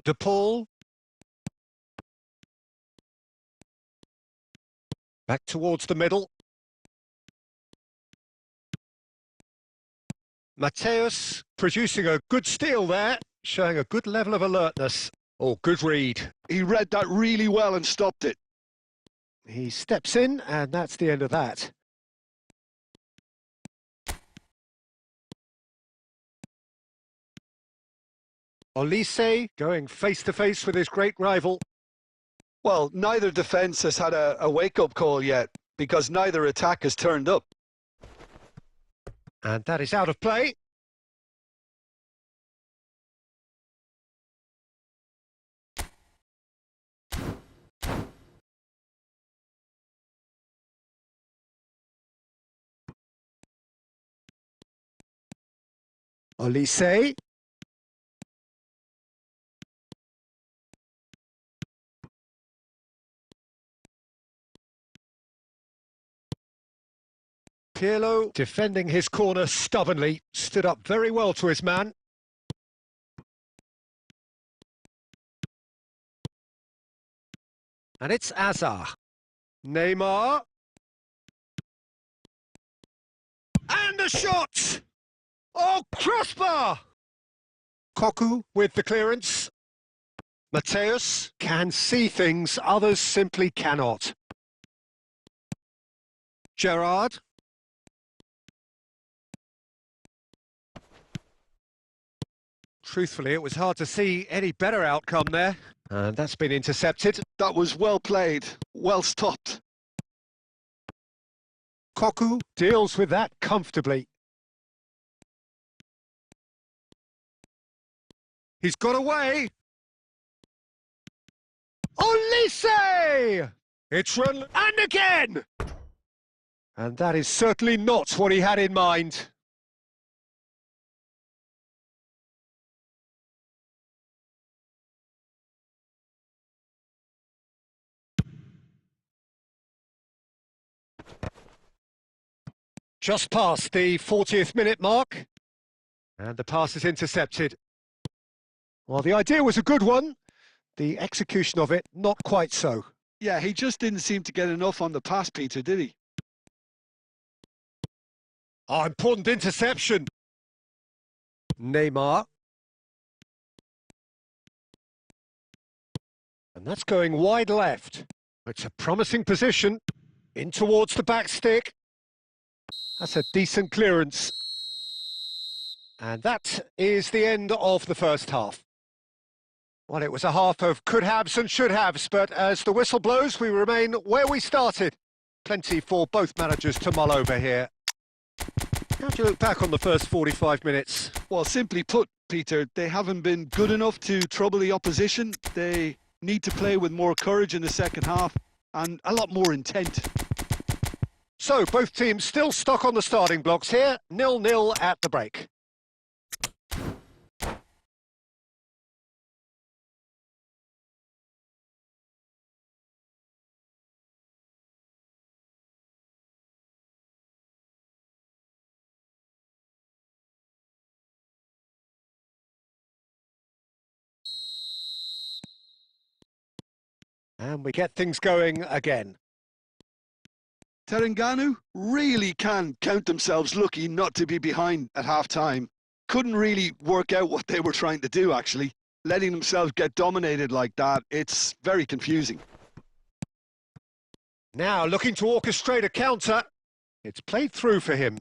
De Paul. Back towards the middle. Matthäus producing a good steal there, showing a good level of alertness. Oh, good read. He read that really well and stopped it. He steps in, and that's the end of that. Olise going face-to-face with his great rival. Well, neither defence has had a wake-up call yet, because neither attack has turned up. And that is out of play. Olise. Pirlo defending his corner stubbornly, stood up very well to his man. And it's Hazard. Neymar. And a shot! Oh, crossbar! Cocu with the clearance. Matthäus can see things others simply cannot. Gerrard. Truthfully, it was hard to see any better outcome there. And that's been intercepted. That was well played, well stopped. Cocu deals with that comfortably. He's got away. Olise! It's run, and again! And that is certainly not what he had in mind. Just past the 40th minute mark. And the pass is intercepted. Well, the idea was a good one. The execution of it, not quite so. Yeah, he just didn't seem to get enough on the pass, Peter, did he? Oh, important interception. Neymar. And that's going wide left. It's a promising position. In towards the back stick. That's a decent clearance. And that is the end of the first half. Well, it was a half of could-haves and should-haves, but as the whistle blows, we remain where we started. Plenty for both managers to mull over here. How do you look back on the first 45 minutes? Well, simply put, Peter, they haven't been good enough to trouble the opposition. They need to play with more courage in the second half and a lot more intent. So, both teams still stuck on the starting blocks here, 0-0 at the break. And we get things going again. Terengganu really can count themselves lucky not to be behind at half-time. Couldn't really work out what they were trying to do, actually. Letting themselves get dominated like that, it's very confusing. Now looking to orchestrate a counter. It's played through for him.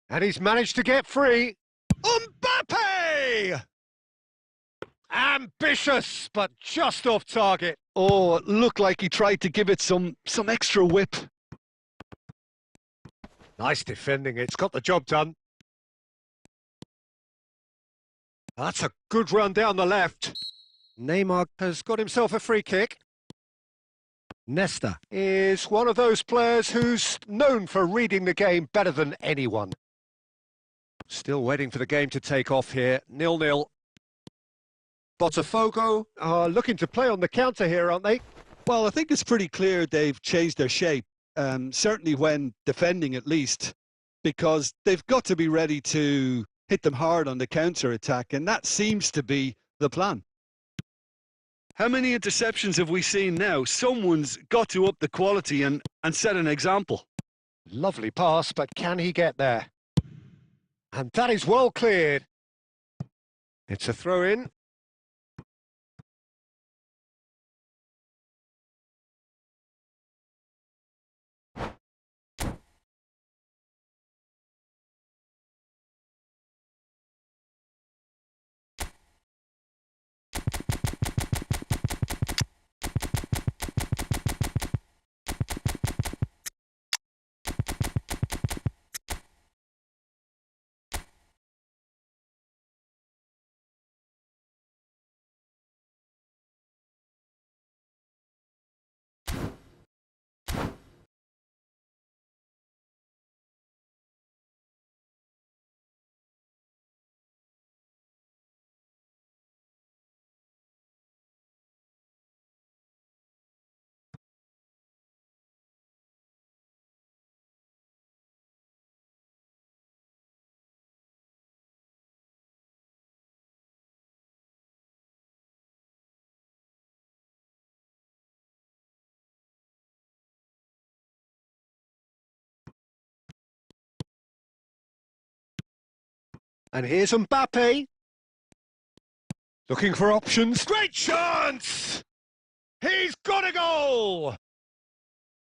And he's managed to get free. Mbappe! Ambitious, but just off target. Oh, it looked like he tried to give it some extra whip. Nice defending, it's got the job done. That's a good run down the left. Neymar has got himself a free kick. Nesta is one of those players who's known for reading the game better than anyone. Still waiting for the game to take off here, 0-0. Botafogo are looking to play on the counter here, aren't they? Well, I think it's pretty clear they've changed their shape, certainly when defending at least, because they've got to be ready to hit them hard on the counter-attack, and that seems to be the plan. How many interceptions have we seen now? Someone's got to up the quality and set an example. Lovely pass, but can he get there? And that is well cleared. It's a throw-in. And here's Mbappe. Looking for options. Great chance! He's got a goal!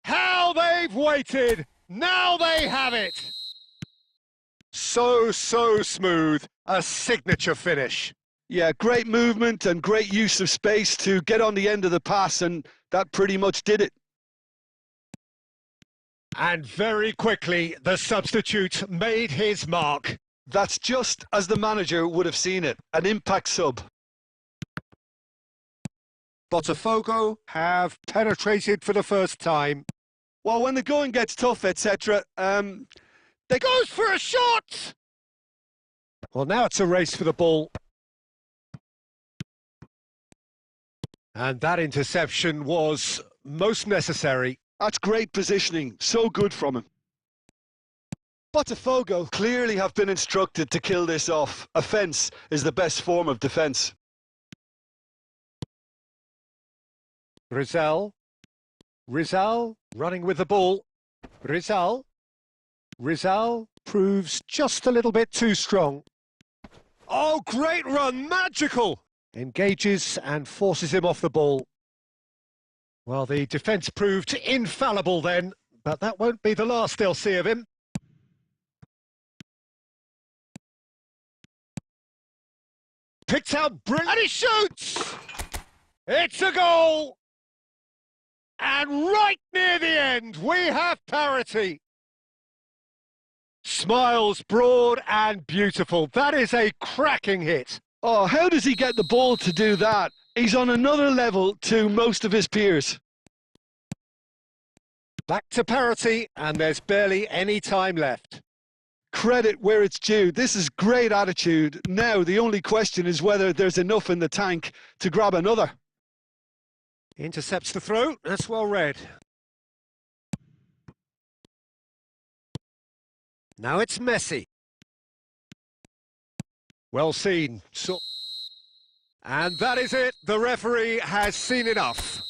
How they've waited! Now they have it! So smooth. A signature finish. Yeah, great movement and great use of space to get on the end of the pass, and that pretty much did it. And very quickly, the substitute made his mark. That's just as the manager would have seen it, an impact sub. Botafogo have penetrated for the first time. Well, when the going gets tough, etc., They goes for a shot! Well, now it's a race for the ball. And that interception was most necessary. That's great positioning, so good from him. Botafogo clearly have been instructed to kill this off. Offence is the best form of defence. Rizal running with the ball. Rizal proves just a little bit too strong. Oh, great run, magical! Engages and forces him off the ball. Well, the defence proved infallible then, but that won't be the last they'll see of him. Picked out brilliant, and he shoots! It's a goal! And right near the end, we have parity. Smiles broad and beautiful. That is a cracking hit. Oh, how does he get the ball to do that? He's on another level to most of his peers. Back to parity, and there's barely any time left. Credit where it's due. This is great attitude. Now, the only question is whether there's enough in the tank to grab another. Intercepts the throw. That's well read. Now it's Messi. Well seen. And that is it. The referee has seen enough.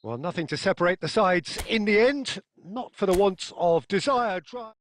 Well, nothing to separate the sides in the end. Not for the want of desired drive.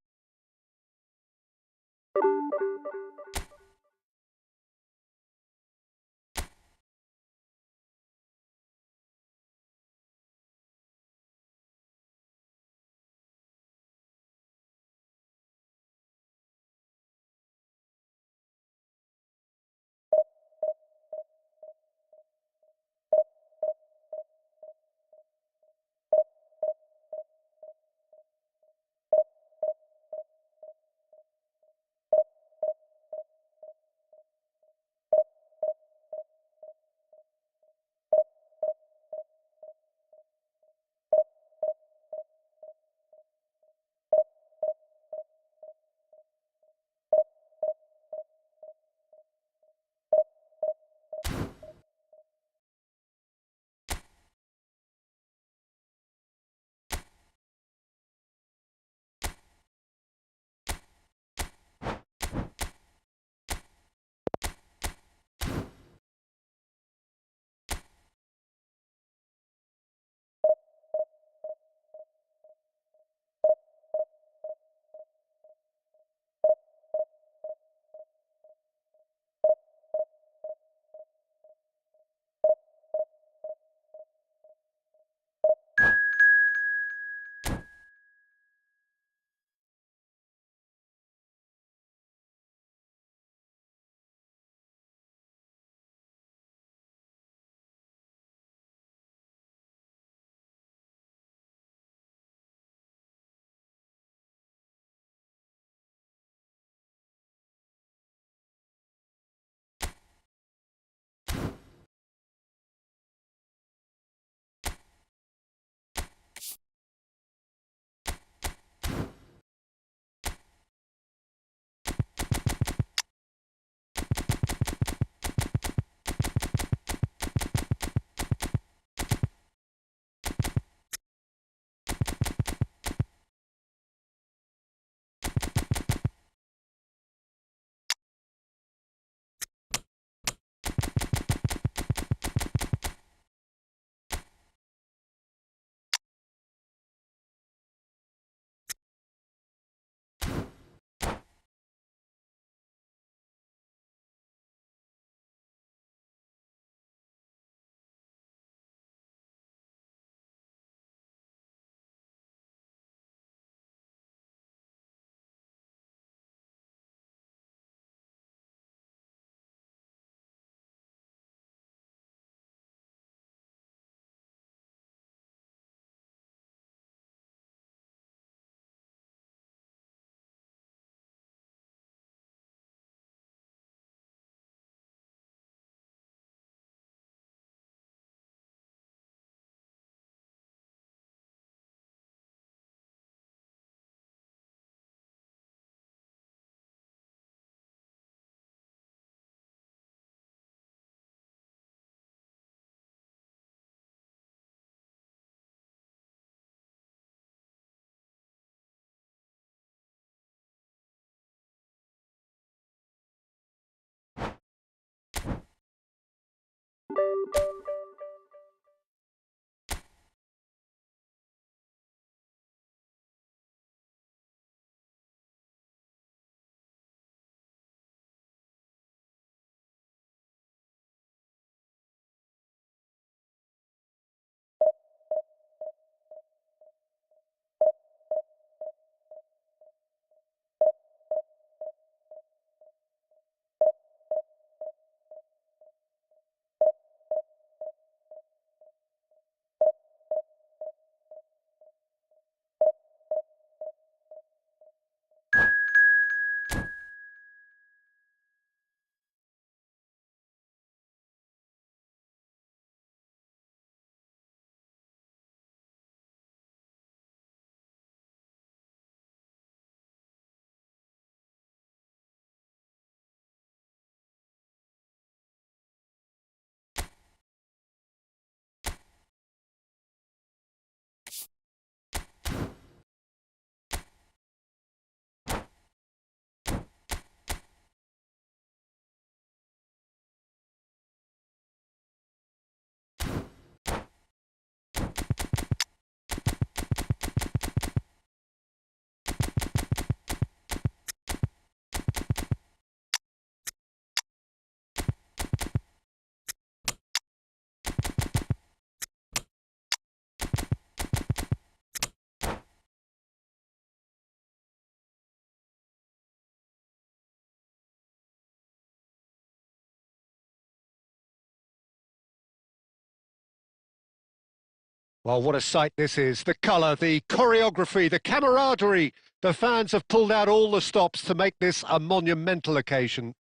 Well, what a sight this is. The colour, the choreography, the camaraderie. The fans have pulled out all the stops to make this a monumental occasion.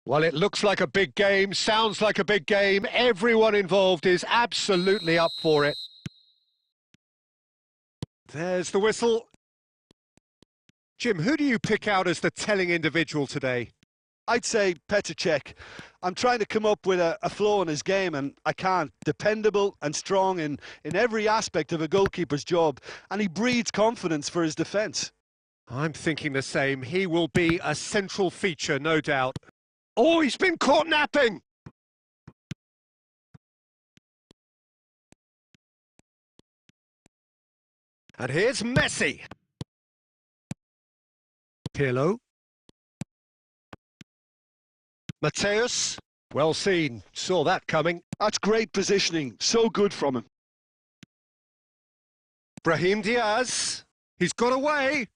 Well, it looks like a big game, sounds like a big game. Everyone involved is absolutely up for it. There's the whistle. Jim, who do you pick out as the telling individual today? I'd say Petr Cech. I'm trying to come up with a flaw in his game, and I can't. Dependable and strong in every aspect of a goalkeeper's job, and he breeds confidence for his defence. I'm thinking the same. He will be a central feature, no doubt. Oh, he's been caught napping! And here's Messi. Pirlo. Mateus. Well seen. Saw that coming. That's great positioning. So good from him. Brahim Diaz. He's got away.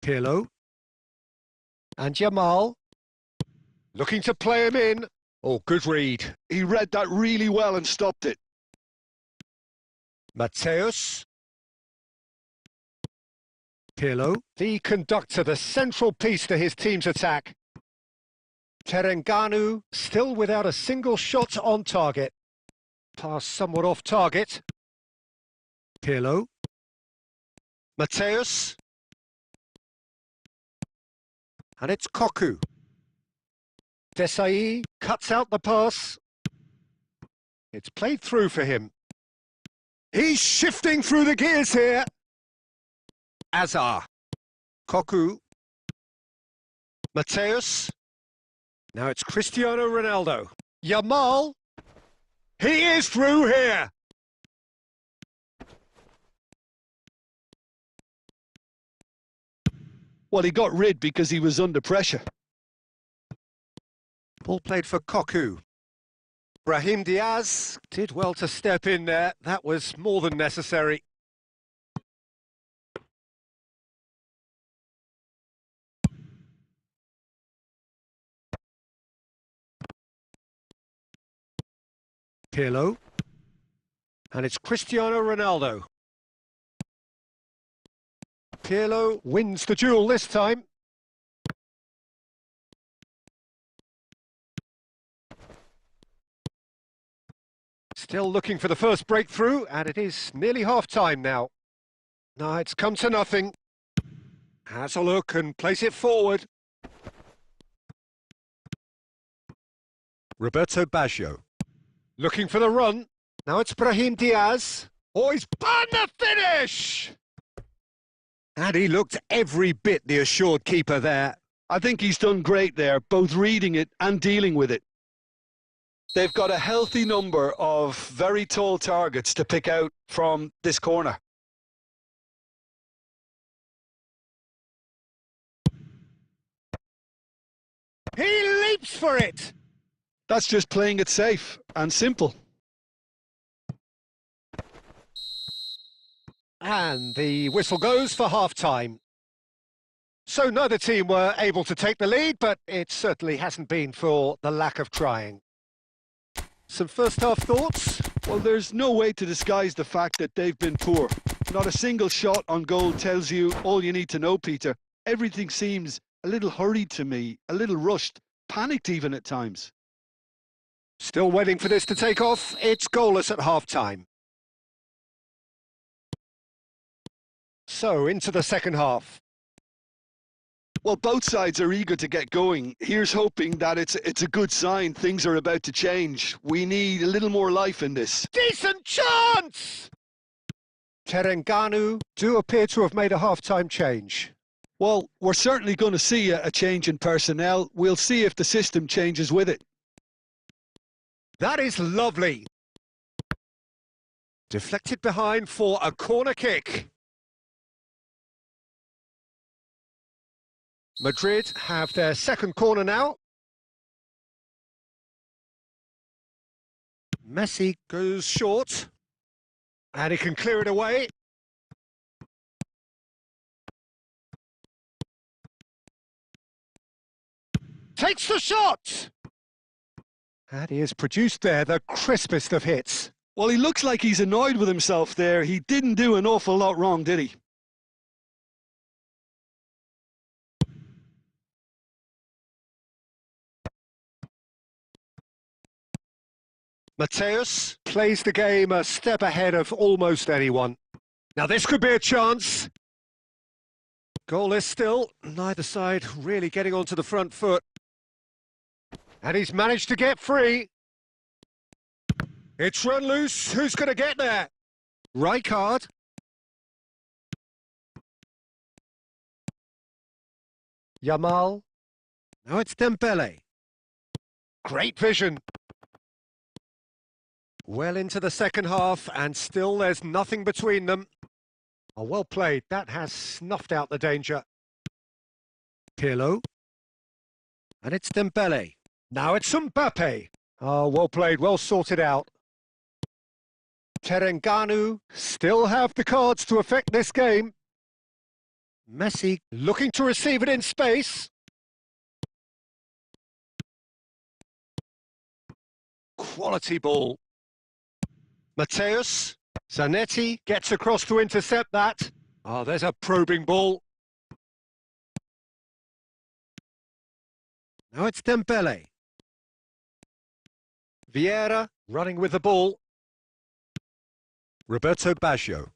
Pirlo. And Yamal. Looking to play him in. Oh, good read. He read that really well and stopped it. Mateus. Pirlo, the conductor, the central piece to his team's attack. Terengganu, still without a single shot on target. Pass somewhat off target. Pirlo. Mateus. And it's Cocu. Desai cuts out the pass. It's played through for him. He's shifting through the gears here. Azar. Cocu. Mateus. Now it's Cristiano Ronaldo. Yamal. He is through here. Well, he got rid because he was under pressure. Ball played for Cocu. Brahim Diaz did well to step in there. That was more than necessary. Pirlo. And it's Cristiano Ronaldo. Pirlo wins the duel this time. Still looking for the first breakthrough, and it is nearly half-time now. No, it's come to nothing. Has a look and plays it forward. Roberto Baggio. Looking for the run. Now it's Brahim Diaz. Oh, he's done the finish! And he looked every bit the assured keeper there. I think he's done great there, both reading it and dealing with it. They've got a healthy number of very tall targets to pick out from this corner. He leaps for it! That's just playing it safe and simple. And the whistle goes for half-time. So neither team were able to take the lead, but it certainly hasn't been for the lack of trying. Some first-half thoughts? Well, there's no way to disguise the fact that they've been poor. Not a single shot on goal tells you all you need to know, Peter. Everything seems a little hurried to me, a little rushed, panicked even at times. Still waiting for this to take off. It's goalless at half-time. So, into the second half. Well, both sides are eager to get going. Here's hoping that it's a good sign. Things are about to change. We need a little more life in this. Decent chance! Terengganu do appear to have made a half-time change. Well, we're certainly going to see a change in personnel. We'll see if the system changes with it. That is lovely. Deflected behind for a corner kick. Madrid have their second corner now. Messi goes short. And he can clear it away. Takes the shot! And he has produced there the crispest of hits. Well, he looks like he's annoyed with himself there. He didn't do an awful lot wrong, did he? Mateus plays the game a step ahead of almost anyone. Now this could be a chance. Goalless still, neither side really getting onto the front foot. And he's managed to get free. It's run loose. Who's going to get there? Rijkaard. Yamal. Now it's Dembele. Great vision. Well into the second half, and still there's nothing between them. Oh, well played. That has snuffed out the danger. Pirlo. And it's Dembele. Now it's Mbappe. Oh, well played, well sorted out. Terengganu still have the cards to affect this game. Messi looking to receive it in space. Quality ball. Mateus. Zanetti gets across to intercept that. Oh, there's a probing ball. Now it's Dembele. Vieira running with the ball. Roberto Baggio.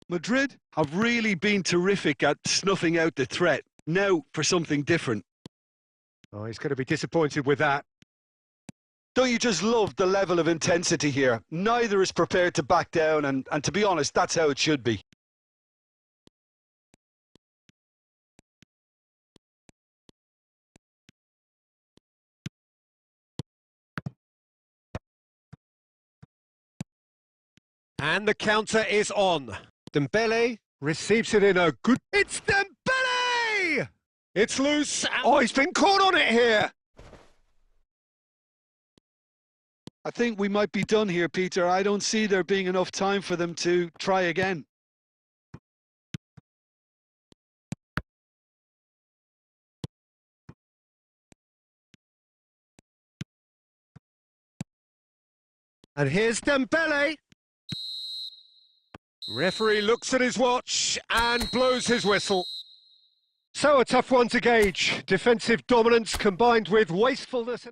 Madrid have really been terrific at snuffing out the threat. Now for something different. Oh, he's going to be disappointed with that. Don't you just love the level of intensity here? Neither is prepared to back down, and to be honest, that's how it should be. And the counter is on. Dembele receives it in a good... It's Dembele! It's loose. Oh, he's been caught on it here. I think we might be done here, Peter. I don't see there being enough time for them to try again. And here's Dembele. Referee looks at his watch and blows his whistle. So a tough one to gauge. Defensive dominance combined with wastefulness.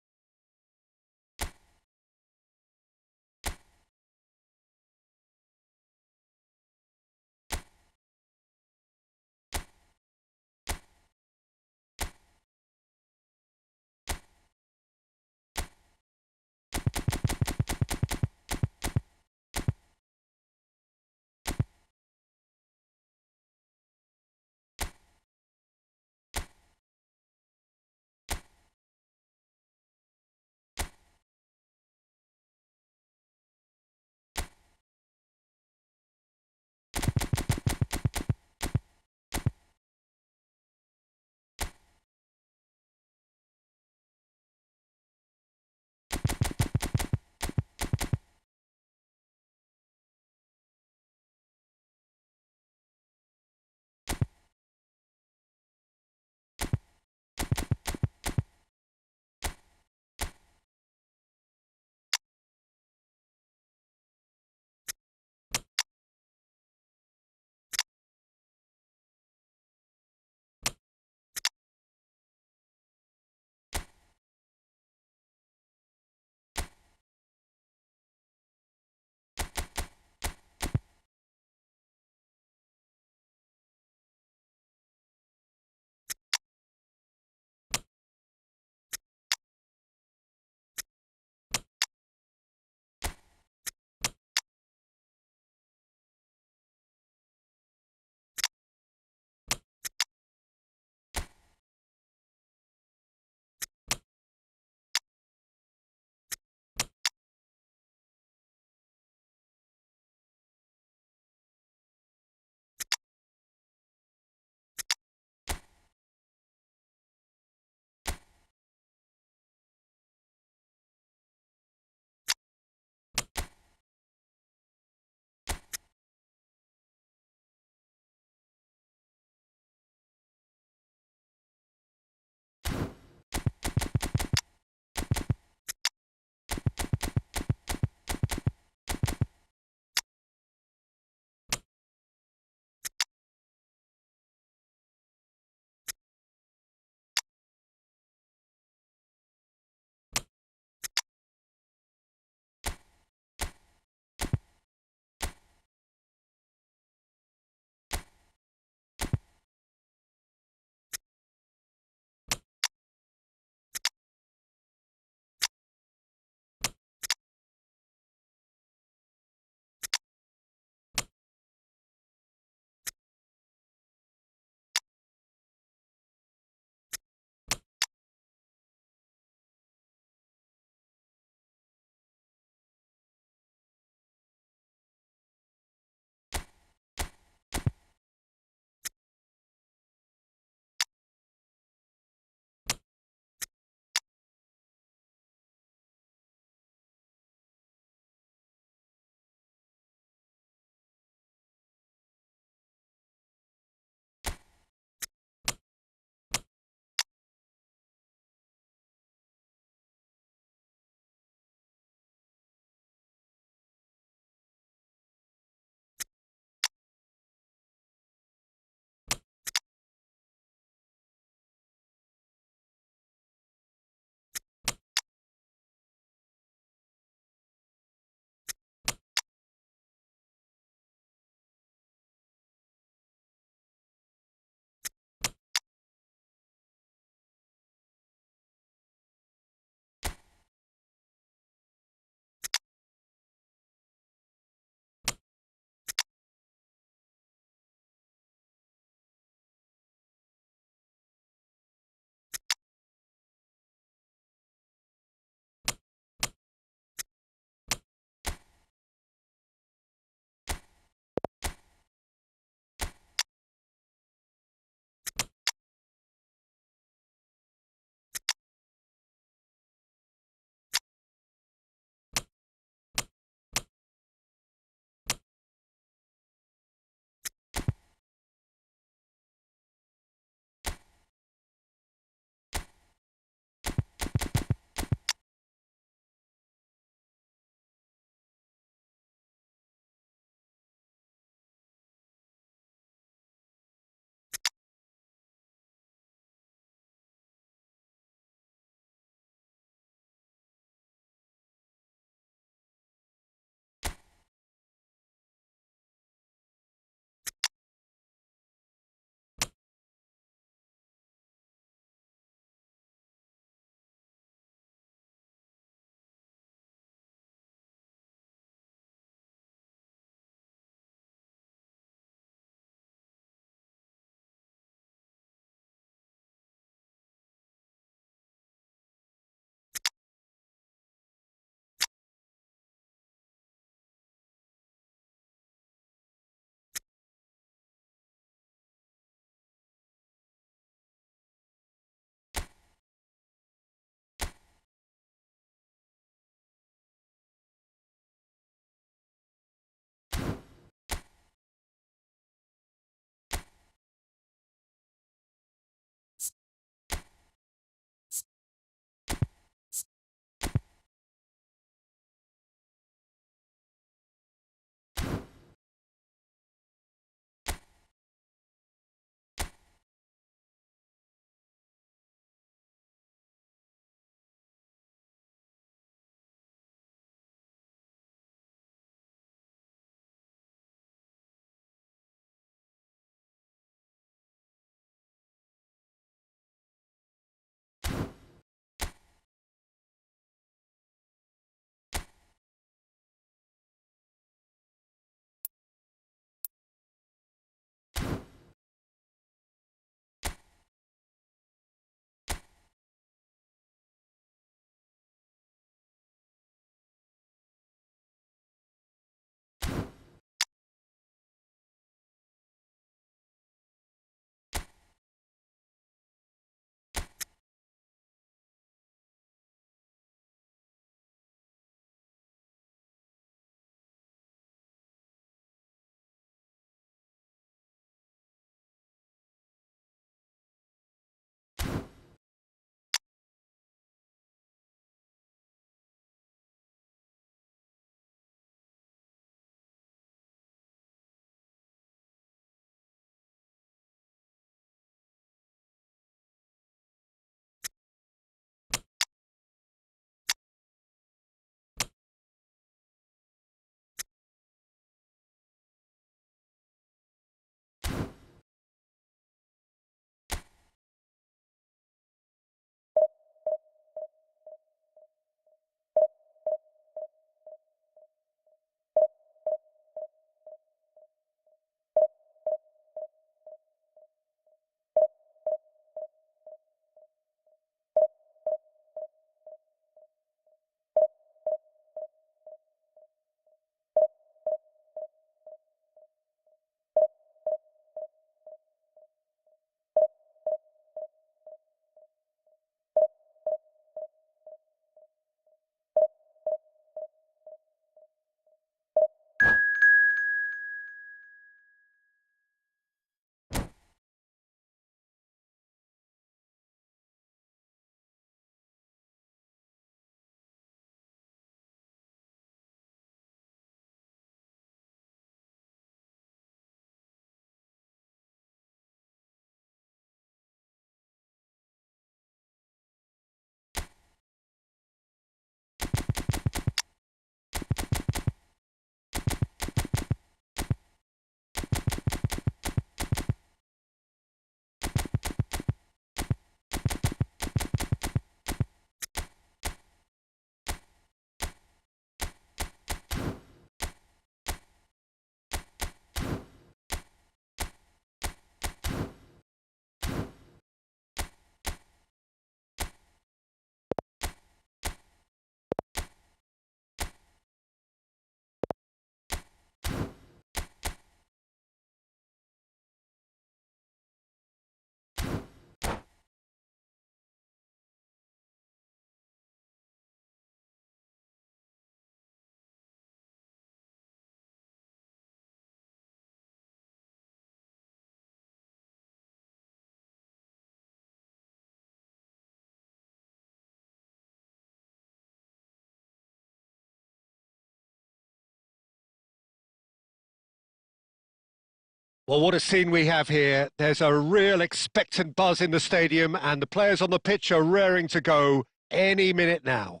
Well, what a scene we have here. There's a real expectant buzz in the stadium, and the players on the pitch are raring to go any minute now.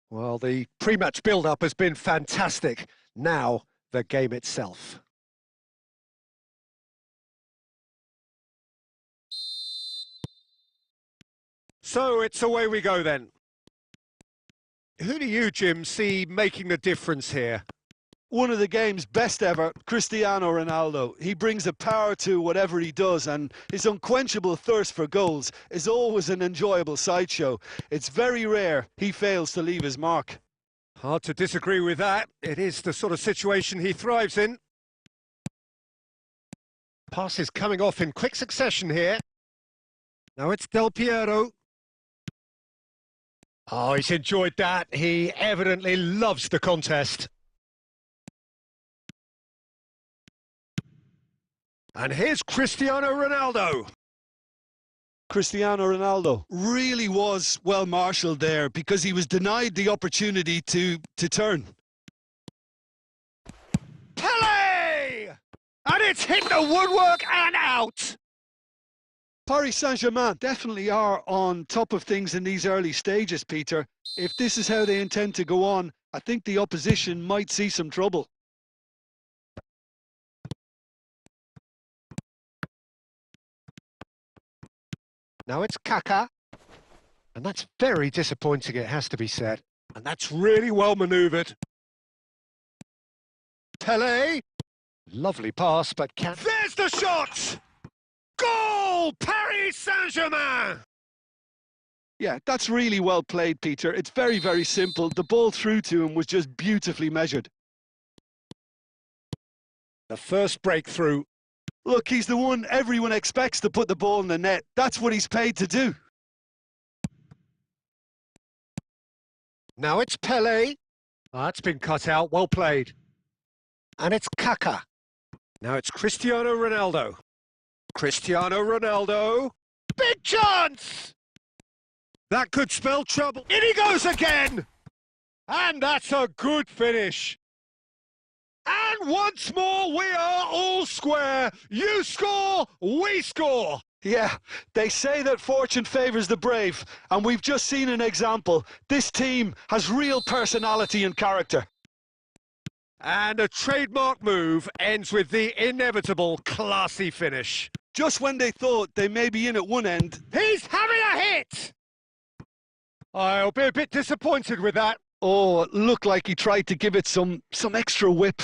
Well, the pre-match build-up has been fantastic. Now, the game itself. So, it's away we go then. Who do you, Jim, see making the difference here? One of the game's best ever, Cristiano Ronaldo. He brings a power to whatever he does, and his unquenchable thirst for goals is always an enjoyable sideshow. It's very rare he fails to leave his mark. Hard to disagree with that. It is the sort of situation he thrives in. Pass is coming off in quick succession here. Now it's Del Piero. Oh, he's enjoyed that. He evidently loves the contest. And here's Cristiano Ronaldo. Cristiano Ronaldo really was well marshalled there because he was denied the opportunity to turn. Pele! And it's hit the woodwork and out! Paris Saint-Germain definitely are on top of things in these early stages, Peter. If this is how they intend to go on, I think the opposition might see some trouble. Now it's Kaká, and that's very disappointing, it has to be said. And that's really well manoeuvred. Pele, lovely pass, but there's the shot! Goal! Paris Saint-Germain! Yeah, that's really well played, Peter. It's very, very simple. The ball through to him was just beautifully measured. The first breakthrough. Look, he's the one everyone expects to put the ball in the net. That's what he's paid to do. Now it's Pele. Oh, that's been cut out, well played. And it's Kaká. Now it's Cristiano Ronaldo. Cristiano Ronaldo. Big chance! That could spell trouble. In he goes again! And that's a good finish. And once more, we are all square. You score, we score. Yeah, they say that fortune favours the brave, and we've just seen an example. This team has real personality and character. And a trademark move ends with the inevitable classy finish. Just when they thought they may be in at one end, He's having a hit! I'll be a bit disappointed with that. oh, it looked like he tried to give it some extra whip.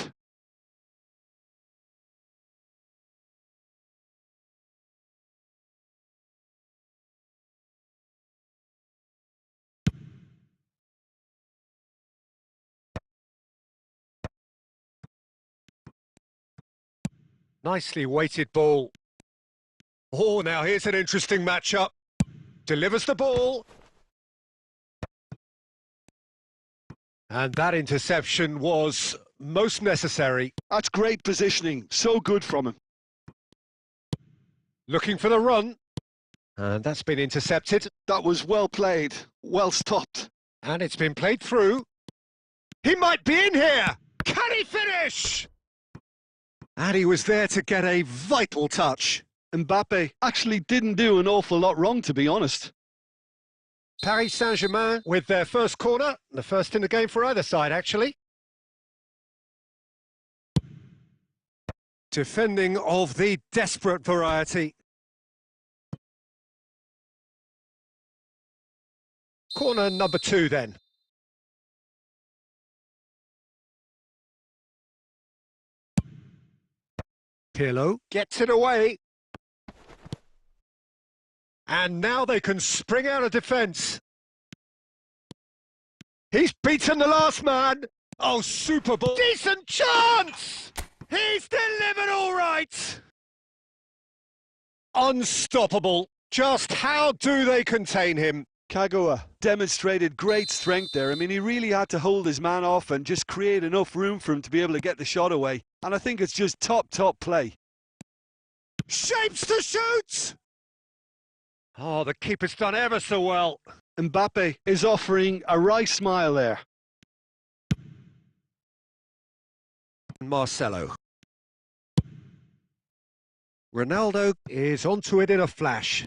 Nicely weighted ball. Oh, now here's an interesting matchup. Delivers the ball. And that interception was most necessary. That's great positioning. So good from him. Looking for the run. And that's been intercepted. That was well played. Well stopped. And it's been played through. He might be in here! Can he finish? And he was there to get a vital touch. Mbappe actually didn't do an awful lot wrong, to be honest. Paris Saint-Germain with their first corner. The first in the game for either side, actually. Defending of the desperate variety. Corner number 2 then. Pirlo gets it away. And now they can spring out of defence. He's beaten the last man. Oh, super ball. Decent chance! He's delivered all right. Unstoppable. Just how do they contain him? Kagawa demonstrated great strength there. I mean, he really had to hold his man off and just create enough room for him to be able to get the shot away. And I think it's just top play. Shapes to shoot! Oh, the keeper's done ever so well. Mbappe is offering a wry smile there. Marcelo. Ronaldo is onto it in a flash.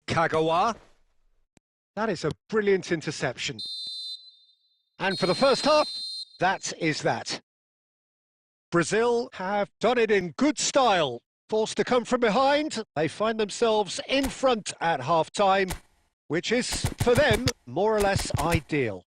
Kagawa. That is a brilliant interception. And for the first half, that is that. Brazil have done it in good style. Forced to come from behind, they find themselves in front at half-time, which is, for them, more or less ideal.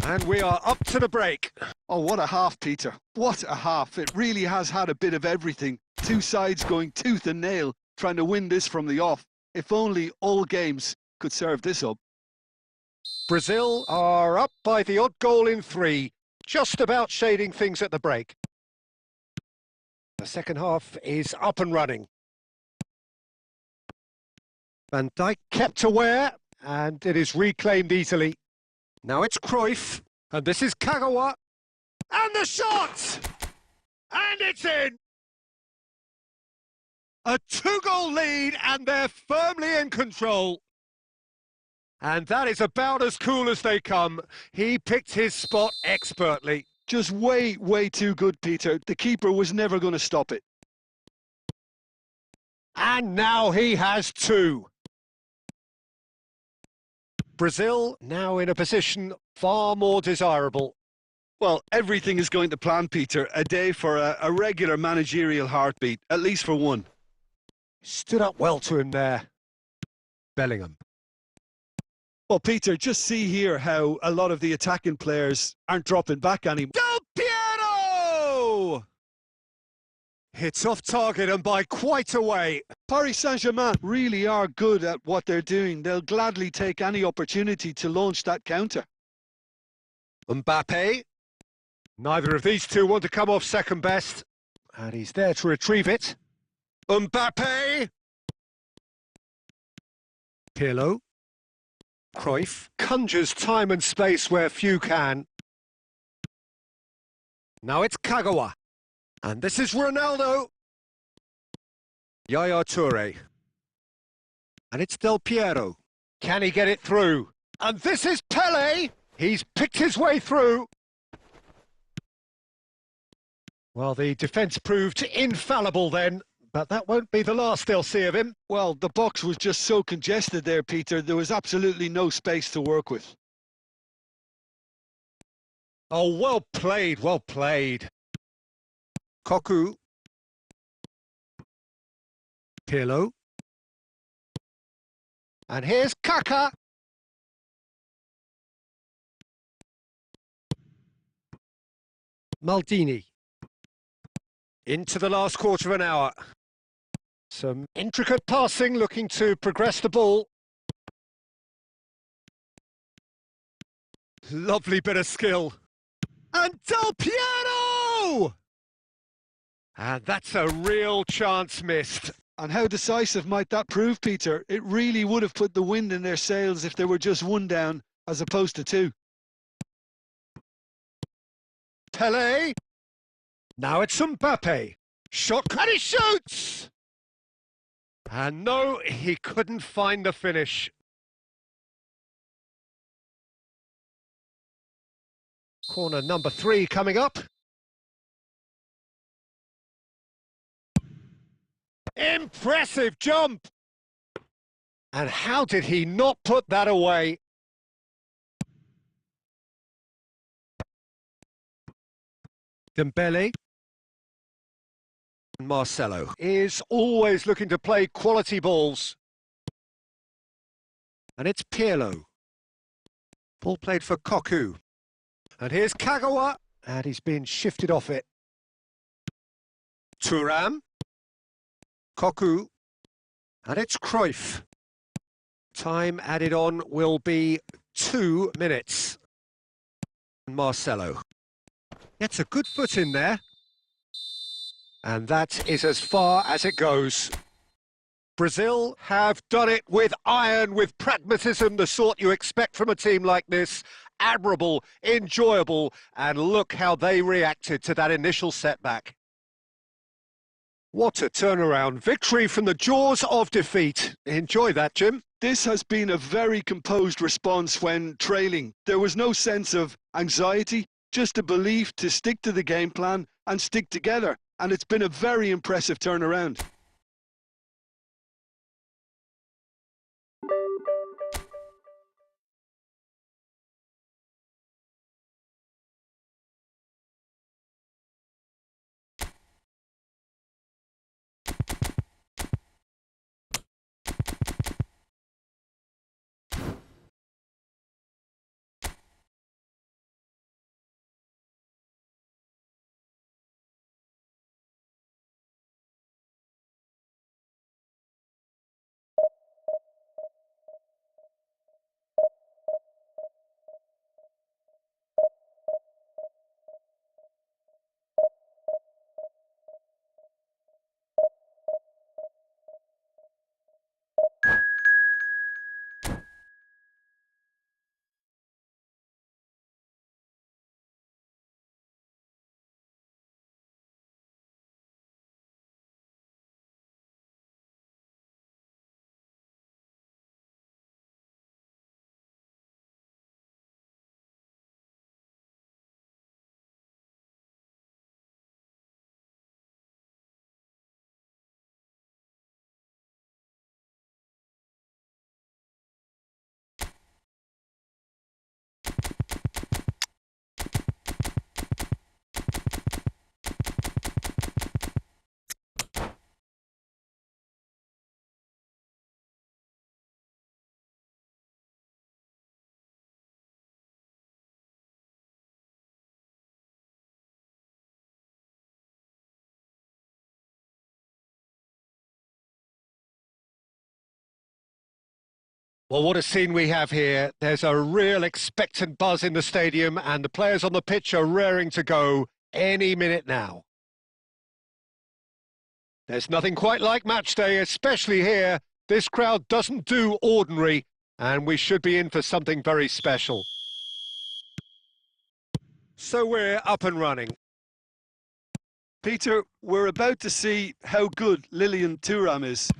And we are up to the break. Oh, what a half, Peter. What a half. It really has had a bit of everything. Two sides going tooth and nail, trying to win this from the off. If only all games could serve this up. Brazil are up by the odd goal in 3, just about shading things at the break. The second half is up and running. Van Dijk kept aware, and it is reclaimed easily. Now it's Cruyff, and this is Kagawa. And the shot! And it's in! A 2-goal lead, and they're firmly in control. And that is about as cool as they come. He picked his spot expertly. Just way, way too good, Peter. The keeper was never going to stop it. And now he has 2. Brazil now in a position far more desirable. Well, everything is going to plan, Peter. A day for a regular managerial heartbeat, at least for one. Stood up well to him there. Bellingham. Well, Peter, just see here how a lot of the attacking players aren't dropping back anymore. Del Piero! Hits off target and by quite a way. Paris Saint-Germain really are good at what they're doing. They'll gladly take any opportunity to launch that counter. Mbappe. Neither of these two want to come off second best. And he's there to retrieve it. Mbappe! Pirlo. Cruyff conjures time and space where few can. Now it's Kagawa. And this is Ronaldo. Yaya Toure. And it's Del Piero. Can he get it through? And this is Pele. He's picked his way through. Well, the defence proved infallible then, but that won't be the last they'll see of him. Well, the box was just so congested there, Peter. There was absolutely no space to work with. Oh, well played, well played. Cocu. Pirlo. And here's Kaka. Maldini. Into the last quarter of an hour. Some intricate passing, looking to progress the ball. Lovely bit of skill. And Del Piero! And that's a real chance missed. And how decisive might that prove, Peter? It really would have put the wind in their sails if there were just one down, as opposed to 2. Pele. Now it's Mbappe. Shot, and he shoots! And no, he couldn't find the finish. Corner number 3 coming up. Impressive jump! And how did he not put that away? Dembele. Marcelo is always looking to play quality balls. And it's Pirlo. Ball played for Cocu. And here's Kagawa. And he's been shifted off it. Thuram. Cocu. And it's Cruyff. Time added on will be 2 minutes. Marcelo. Gets a good foot in there. And that is as far as it goes. Brazil have done it with iron, with pragmatism, the sort you expect from a team like this. Admirable, enjoyable, and look how they reacted to that initial setback. What a turnaround. Victory from the jaws of defeat. Enjoy that, Jim. This has been a very composed response when trailing. There was no sense of anxiety. just a belief to stick to the game plan and stick together. And it's been a very impressive turnaround. Well, what a scene we have here. There's a real expectant buzz in the stadium and the players on the pitch are raring to go any minute now. There's nothing quite like match day, especially here. This crowd doesn't do ordinary, and we should be in for something very special. So we're up and running. Peter, we're about to see how good Lilian Thuram is.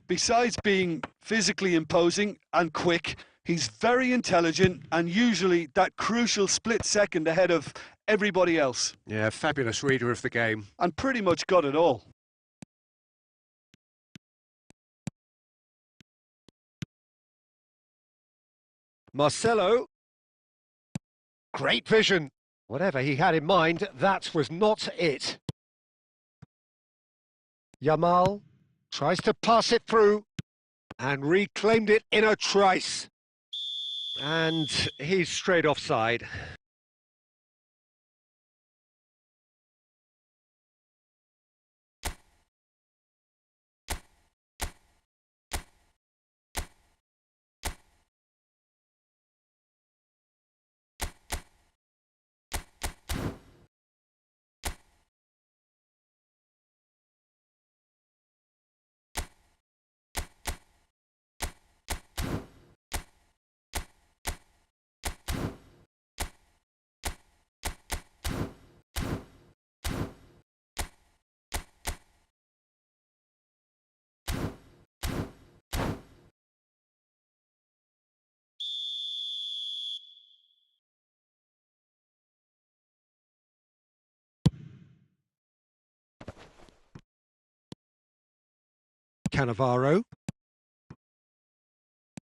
Besides being physically imposing and quick, he's very intelligent and usually that crucial split second ahead of everybody else. Yeah, fabulous reader of the game. And pretty much got it all. Marcelo. Great vision. Whatever he had in mind, that was not it. Yamal tries to pass it through and reclaimed it in a trice. And he's straight offside. Cannavaro.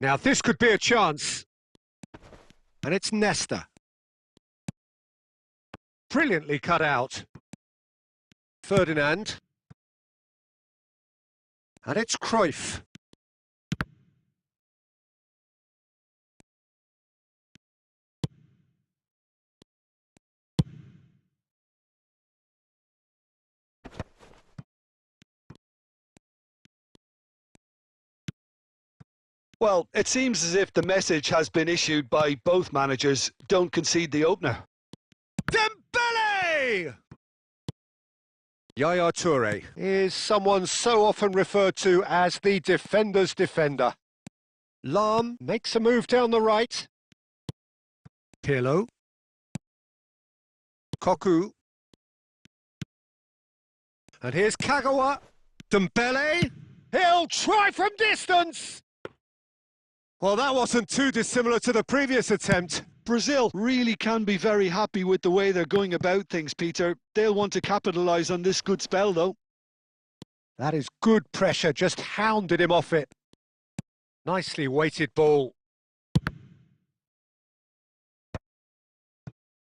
Now this could be a chance. And it's Nesta. Brilliantly cut out. Ferdinand. And it's Cruyff. Well, it seems as if the message has been issued by both managers: don't concede the opener. Dembele! Yaya Toure is someone so often referred to as the defender's defender. Lahm makes a move down the right. Pirlo. Koku. And here's Kagawa. Dembele. He'll try from distance. Well, that wasn't too dissimilar to the previous attempt. Brazil really can be very happy with the way they're going about things, Peter. They'll want to capitalise on this good spell, though. That is good pressure, just hounded him off it. Nicely weighted ball.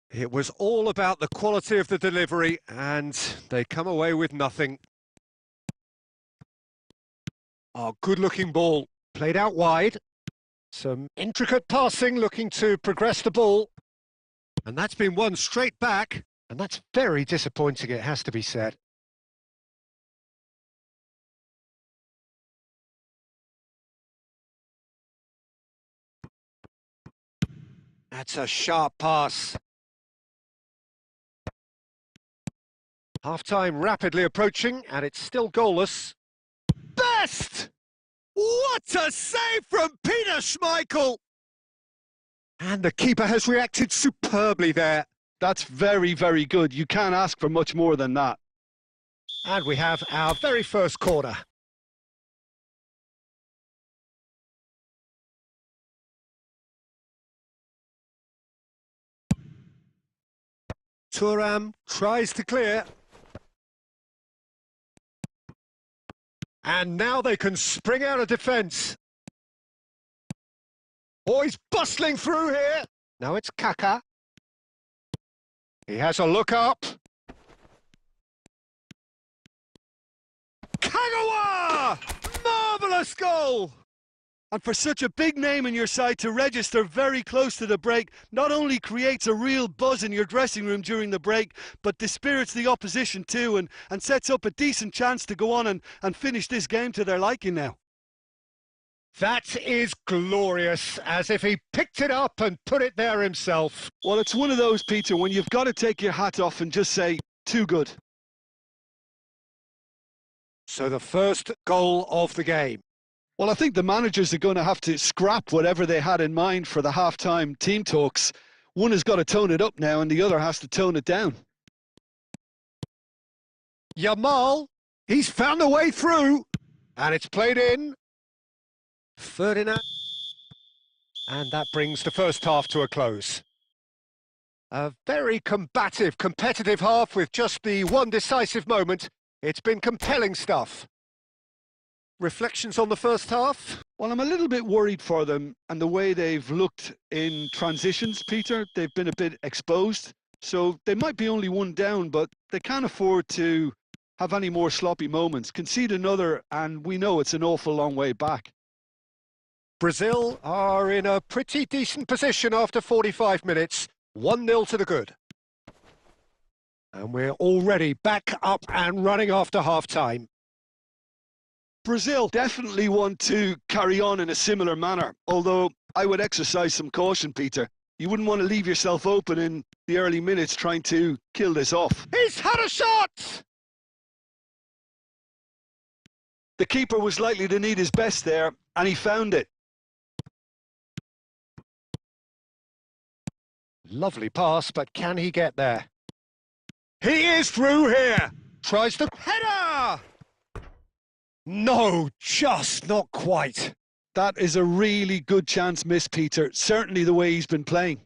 It was all about the quality of the delivery, and they come away with nothing. Oh, good-looking ball, played out wide. Some intricate passing, looking to progress the ball. And that's been won straight back, and that's very disappointing, it has to be said. That's a sharp pass. Half-time rapidly approaching, and it's still goalless. Best! What a save from Peter Schmeichel! And the keeper has reacted superbly there. That's very, very good. You can't ask for much more than that. And we have our very first corner. Thuram tries to clear. And now they can spring out of defence. Oh, he's bustling through here. Now it's Kaká. He has a look up. Kagawa! Marvellous goal! And for such a big name in your side to register very close to the break, not only creates a real buzz in your dressing room during the break, but dispirits the opposition too, and sets up a decent chance to go on and finish this game to their liking now. That is glorious, as if he picked it up and put it there himself. Well, it's one of those, Peter, when you've got to take your hat off and just say, too good. So the first goal of the game. Well, I think the managers are going to have to scrap whatever they had in mind for the half-time team talks. One has got to tone it up now and the other has to tone it down. Yamal, he's found a way through, and it's played in. Ferdinand, and that brings the first half to a close. A very combative, competitive half with just the one decisive moment. It's been compelling stuff. Reflections on the first half? Well, I'm a little bit worried for them and the way they've looked in transitions, Peter. They've been a bit exposed, so they might be only one down, but they can't afford to have any more sloppy moments. Concede another, and we know it's an awful long way back. Brazil are in a pretty decent position after 45 minutes. 1-0 to the good. And we're already back up and running after half-time. Brazil definitely want to carry on in a similar manner, although I would exercise some caution, Peter. You wouldn't want to leave yourself open in the early minutes trying to kill this off. He's had a shot! The keeper was likely to need his best there, and he found it. Lovely pass, but can he get there? He is through here! Tries the header! No, just not quite. That is a really good chance missed, Peter. Certainly the way he's been playing.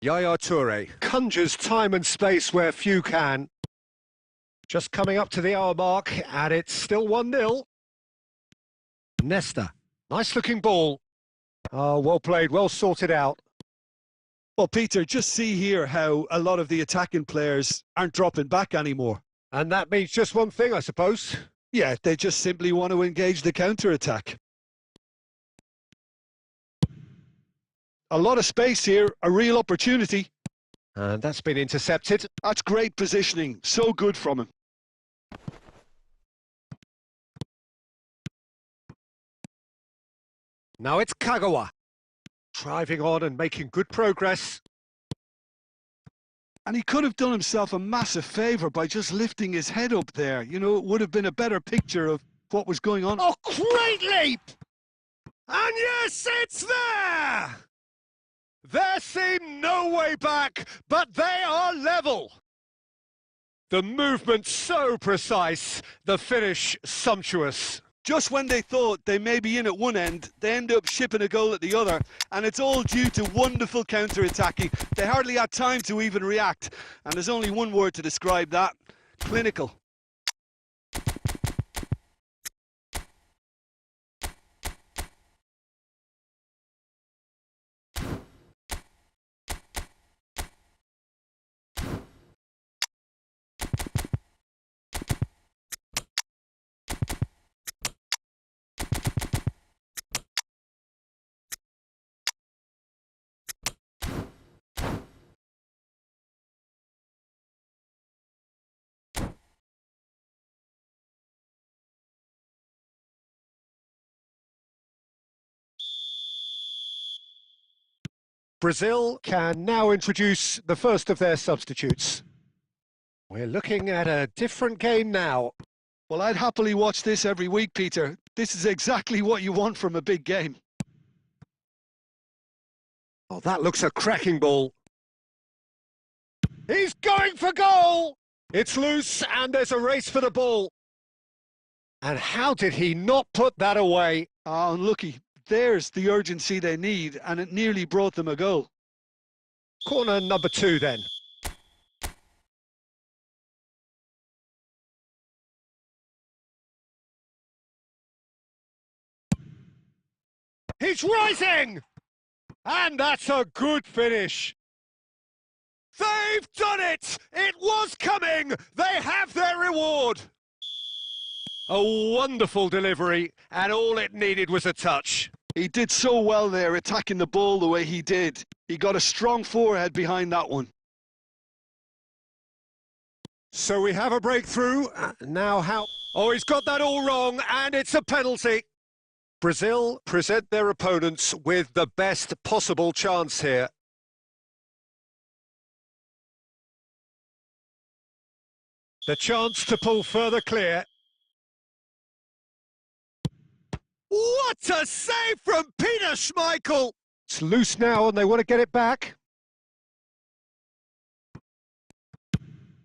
Yaya Toure conjures time and space where few can. Just coming up to the hour mark, and it's still 1-0. Nesta, nice-looking ball. Oh, well played, well sorted out. Well, Peter, just see here how a lot of the attacking players aren't dropping back anymore. And that means just one thing, I suppose. Yeah, they just simply want to engage the counter-attack. A lot of space here, a real opportunity. And that's been intercepted. That's great positioning, so good from him. Now it's Kagawa. Driving on and making good progress. And he could have done himself a massive favour by just lifting his head up there. You know, it would have been a better picture of what was going on. Oh, great leap! And yes, it's there! There seemed no way back, but they are level. The movement so precise, the finish sumptuous. Just when they thought they may be in at one end, they end up shipping a goal at the other, and it's all due to wonderful counter-attacking. They hardly had time to even react, and there's only one word to describe that: clinical. Brazil can now introduce the first of their substitutes. We're looking at a different game now. Well, I'd happily watch this every week, Peter. This is exactly what you want from a big game. Oh, that looks a cracking ball. He's going for goal! It's loose and there's a race for the ball. And how did he not put that away? Ah, unlucky. There's the urgency they need, and it nearly brought them a goal. Corner number 2 then. He's rising! And that's a good finish. They've done it! It was coming! They have their reward! A wonderful delivery, and all it needed was a touch. He did so well there, attacking the ball the way he did. He got a strong forehead behind that one. So we have a breakthrough. Now how? Oh, he's got that all wrong, and it's a penalty. Brazil present their opponents with the best possible chance here. The chance to pull further clear. What a save from Peter Schmeichel! It's loose now and they want to get it back.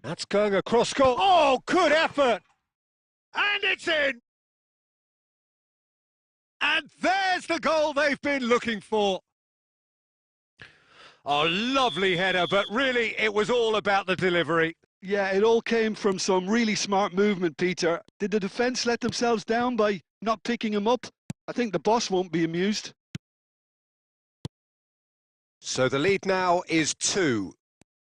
That's going across goal. Oh, good effort! And it's in! And there's the goal they've been looking for. Oh, lovely header, but really it was all about the delivery. Yeah, it all came from some really smart movement, Peter. Did the defence let themselves down by not picking him up? I think the boss won't be amused. So the lead now is 2.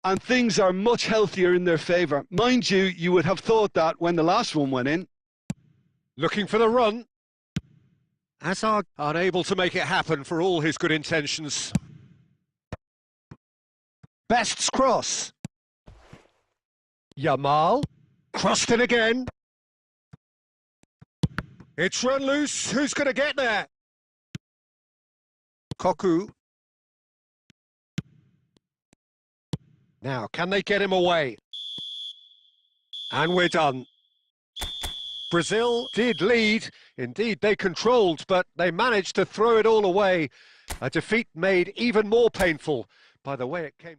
And things are much healthier in their favour. Mind you, you would have thought that when the last one went in. Looking for the run. Hazard unable to make it happen for all his good intentions. Best's cross. Yamal. Crossed it again. It's run loose. Who's going to get there? Cocu. Now, can they get him away? And we're done. Brazil did lead. Indeed, they controlled, but they managed to throw it all away. A defeat made even more painful by the way it came.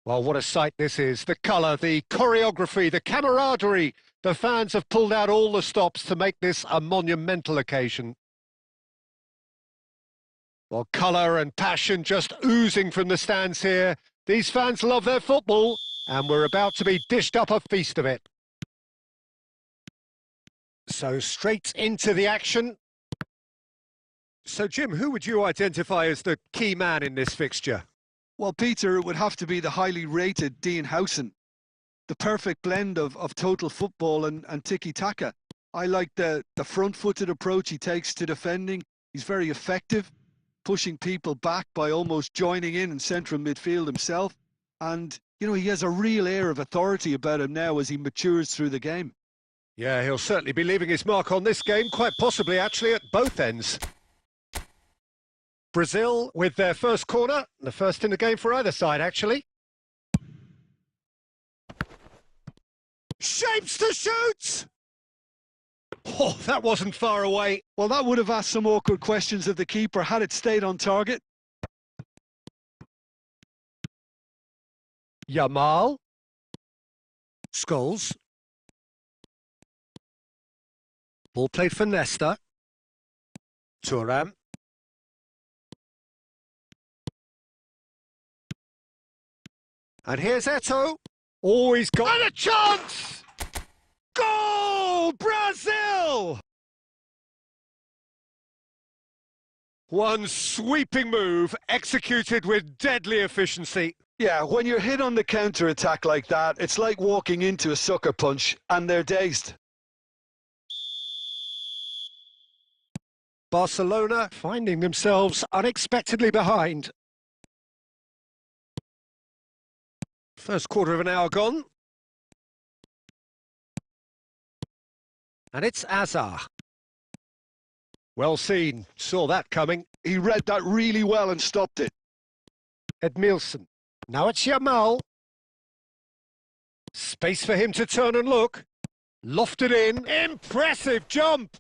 Well, what a sight this is. The colour, the choreography, the camaraderie. The fans have pulled out all the stops to make this a monumental occasion. Well, colour and passion just oozing from the stands here. These fans love their football, and we're about to be dished up a feast of it. So straight into the action. So, Jim, who would you identify as the key man in this fixture? Well, Peter, it would have to be the highly rated Dean Howson. The perfect blend of total football and tiki-taka. I like the front-footed approach he takes to defending. He's very effective, pushing people back by almost joining in central midfield himself. And, you know, he has a real air of authority about him now as he matures through the game. Yeah, he'll certainly be leaving his mark on this game, quite possibly actually at both ends. Brazil with their first corner, the first in the game for either side actually. Shapes to shoot! Oh, that wasn't far away. Well, that would have asked some awkward questions of the keeper had it stayed on target. Yamal. Scholes. Ball played for Nesta. Thuram. And here's Eto'o. Oh, he's got and a chance! Goal! Brazil! One sweeping move, executed with deadly efficiency. Yeah, when you're hit on the counter-attack like that, it's like walking into a sucker punch, and they're dazed. Barcelona finding themselves unexpectedly behind. First quarter of an hour gone. And it's Azar. Well seen, saw that coming. He read that really well and stopped it. Edmilson. Now it's Yamal. Space for him to turn and look. Lofted in. Impressive jump!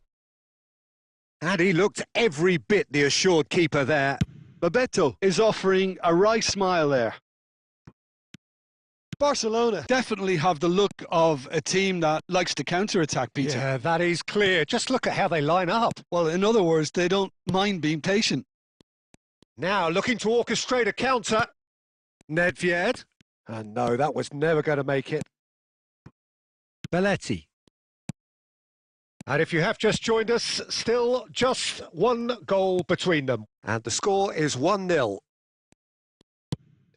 And he looked every bit the assured keeper there. Bebeto is offering a wry smile there. Barcelona definitely have the look of a team that likes to counter-attack, Peter. Yeah, that is clear. Just look at how they line up. Well, in other words, they don't mind being patient. Now looking to orchestrate a counter. Nedved. And no, that was never going to make it. Belletti. And if you have just joined us, still just one goal between them. And the score is 1-0.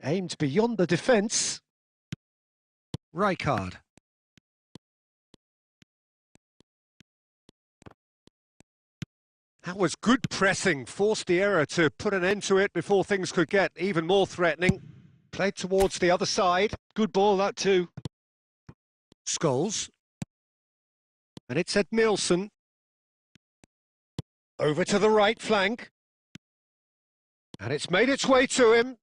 Aimed beyond the defence. Rijkaard. That was good pressing, forced the error to put an end to it before things could get even more threatening. Played towards the other side. Good ball, that too. Scholes. And it's Edmilson. Over to the right flank. And it's made its way to him.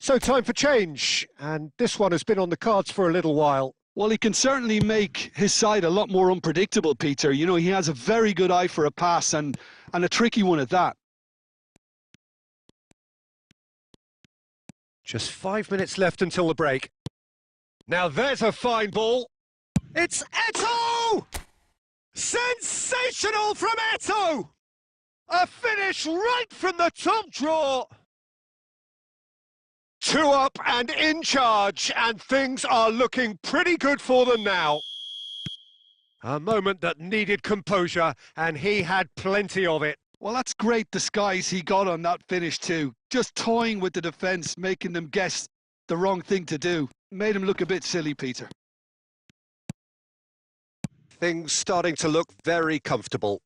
So time for change, and this one has been on the cards for a little while. Well, he can certainly make his side a lot more unpredictable, Peter. You know, he has a very good eye for a pass and a tricky one at that. Just 5 minutes left until the break. Now there's a fine ball. It's Eto'o! Sensational from Eto'o! A finish right from the top draw. 2 up and in charge, and things are looking pretty good for them now. A moment that needed composure, and he had plenty of it. Well, that's great disguise he got on that finish too. Just toying with the defence, making them guess the wrong thing to do. Made him look a bit silly, Peter. Things starting to look very comfortable.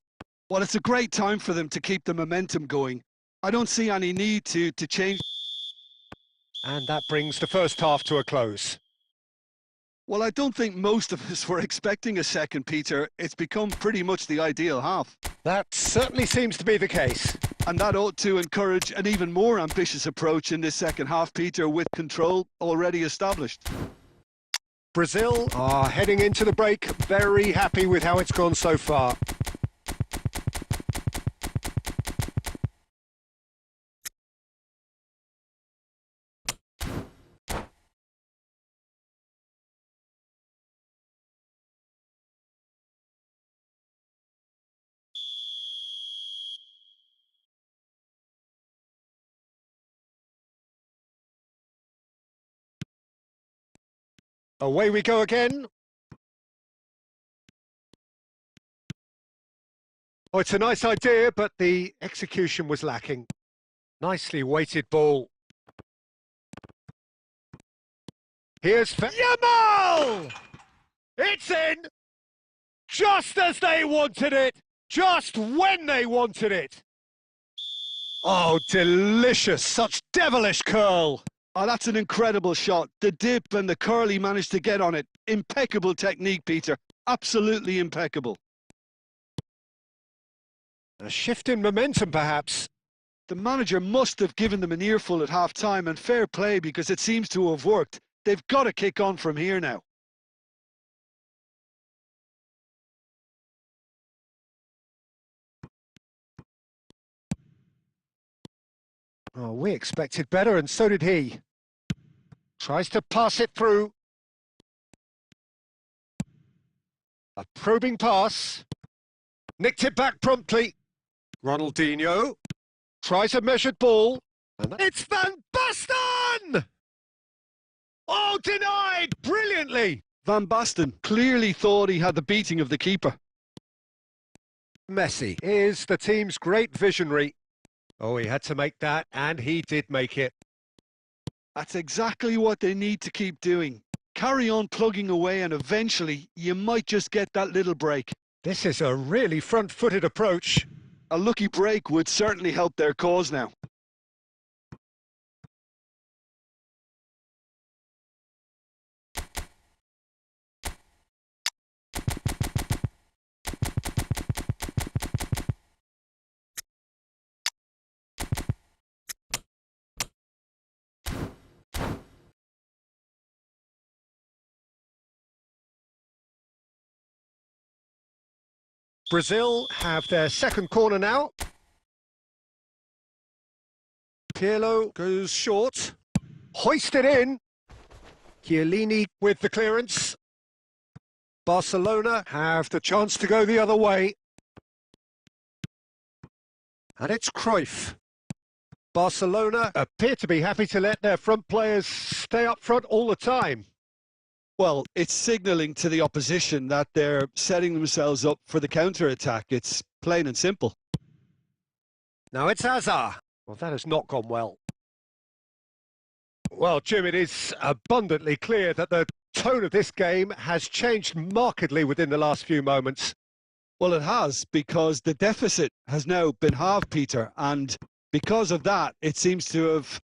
Well, it's a great time for them to keep the momentum going. I don't see any need to change. And that brings the first half to a close. Well, I don't think most of us were expecting a second, Peter. It's become pretty much the ideal half. That certainly seems to be the case. And that ought to encourage an even more ambitious approach in this second half, Peter, with control already established. Brazil are heading into the break, very happy with how it's gone so far. Away we go again. Oh, it's a nice idea, but the execution was lacking. Nicely weighted ball. Here's Yamal! It's in! Just as they wanted it! Just when they wanted it! Oh, delicious! Such devilish curl! Oh, that's an incredible shot. The dip and the curl he managed to get on it. Impeccable technique, Peter. Absolutely impeccable. A shift in momentum, perhaps. The manager must have given them an earful at half-time, and fair play because it seems to have worked. They've got to kick on from here now. Oh, we expected better, and so did he. Tries to pass it through. A probing pass. Nicked it back promptly. Ronaldinho tries a measured ball. And it's Van Basten! Oh, denied brilliantly. Van Basten clearly thought he had the beating of the keeper. Messi is the team's great visionary. Oh, he had to make that, and he did make it. That's exactly what they need to keep doing. Carry on plugging away, and eventually you might just get that little break. This is a really front-footed approach. A lucky break would certainly help their cause now. Brazil have their second corner now. Pirlo goes short. Hoisted in. Chiellini with the clearance. Barcelona have the chance to go the other way. And it's Cruyff. Barcelona appear to be happy to let their front players stay up front all the time. Well, it's signalling to the opposition that they're setting themselves up for the counter-attack. It's plain and simple. Now it's Hazard. Well, that has not gone well. Well, Jim, it is abundantly clear that the tone of this game has changed markedly within the last few moments. Well, it has, because the deficit has now been halved, Peter, and because of that, it seems to have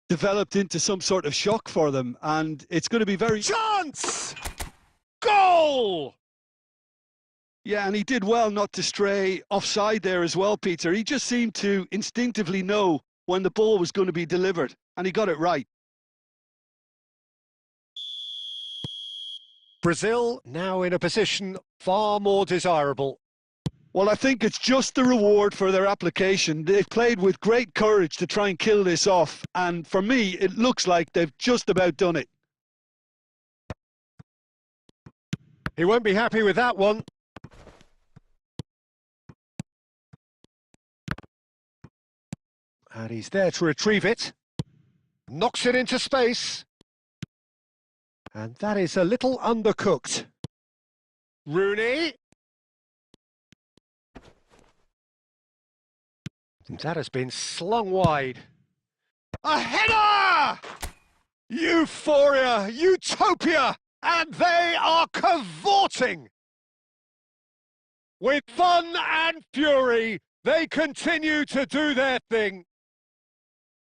developed into some sort of shock for them, and it's going to be very... Chance! Goal! Yeah, and he did well not to stray offside there as well, Peter. He just seemed to instinctively know when the ball was going to be delivered, and he got it right. Brazil now in a position far more desirable. Well, I think it's just the reward for their application. They've played with great courage to try and kill this off, and for me, it looks like they've just about done it. He won't be happy with that one. And he's there to retrieve it. Knocks it into space. And that is a little undercooked. Rooney. That has been slung wide. A header! Euphoria, utopia, and they are cavorting. With fun and fury, they continue to do their thing.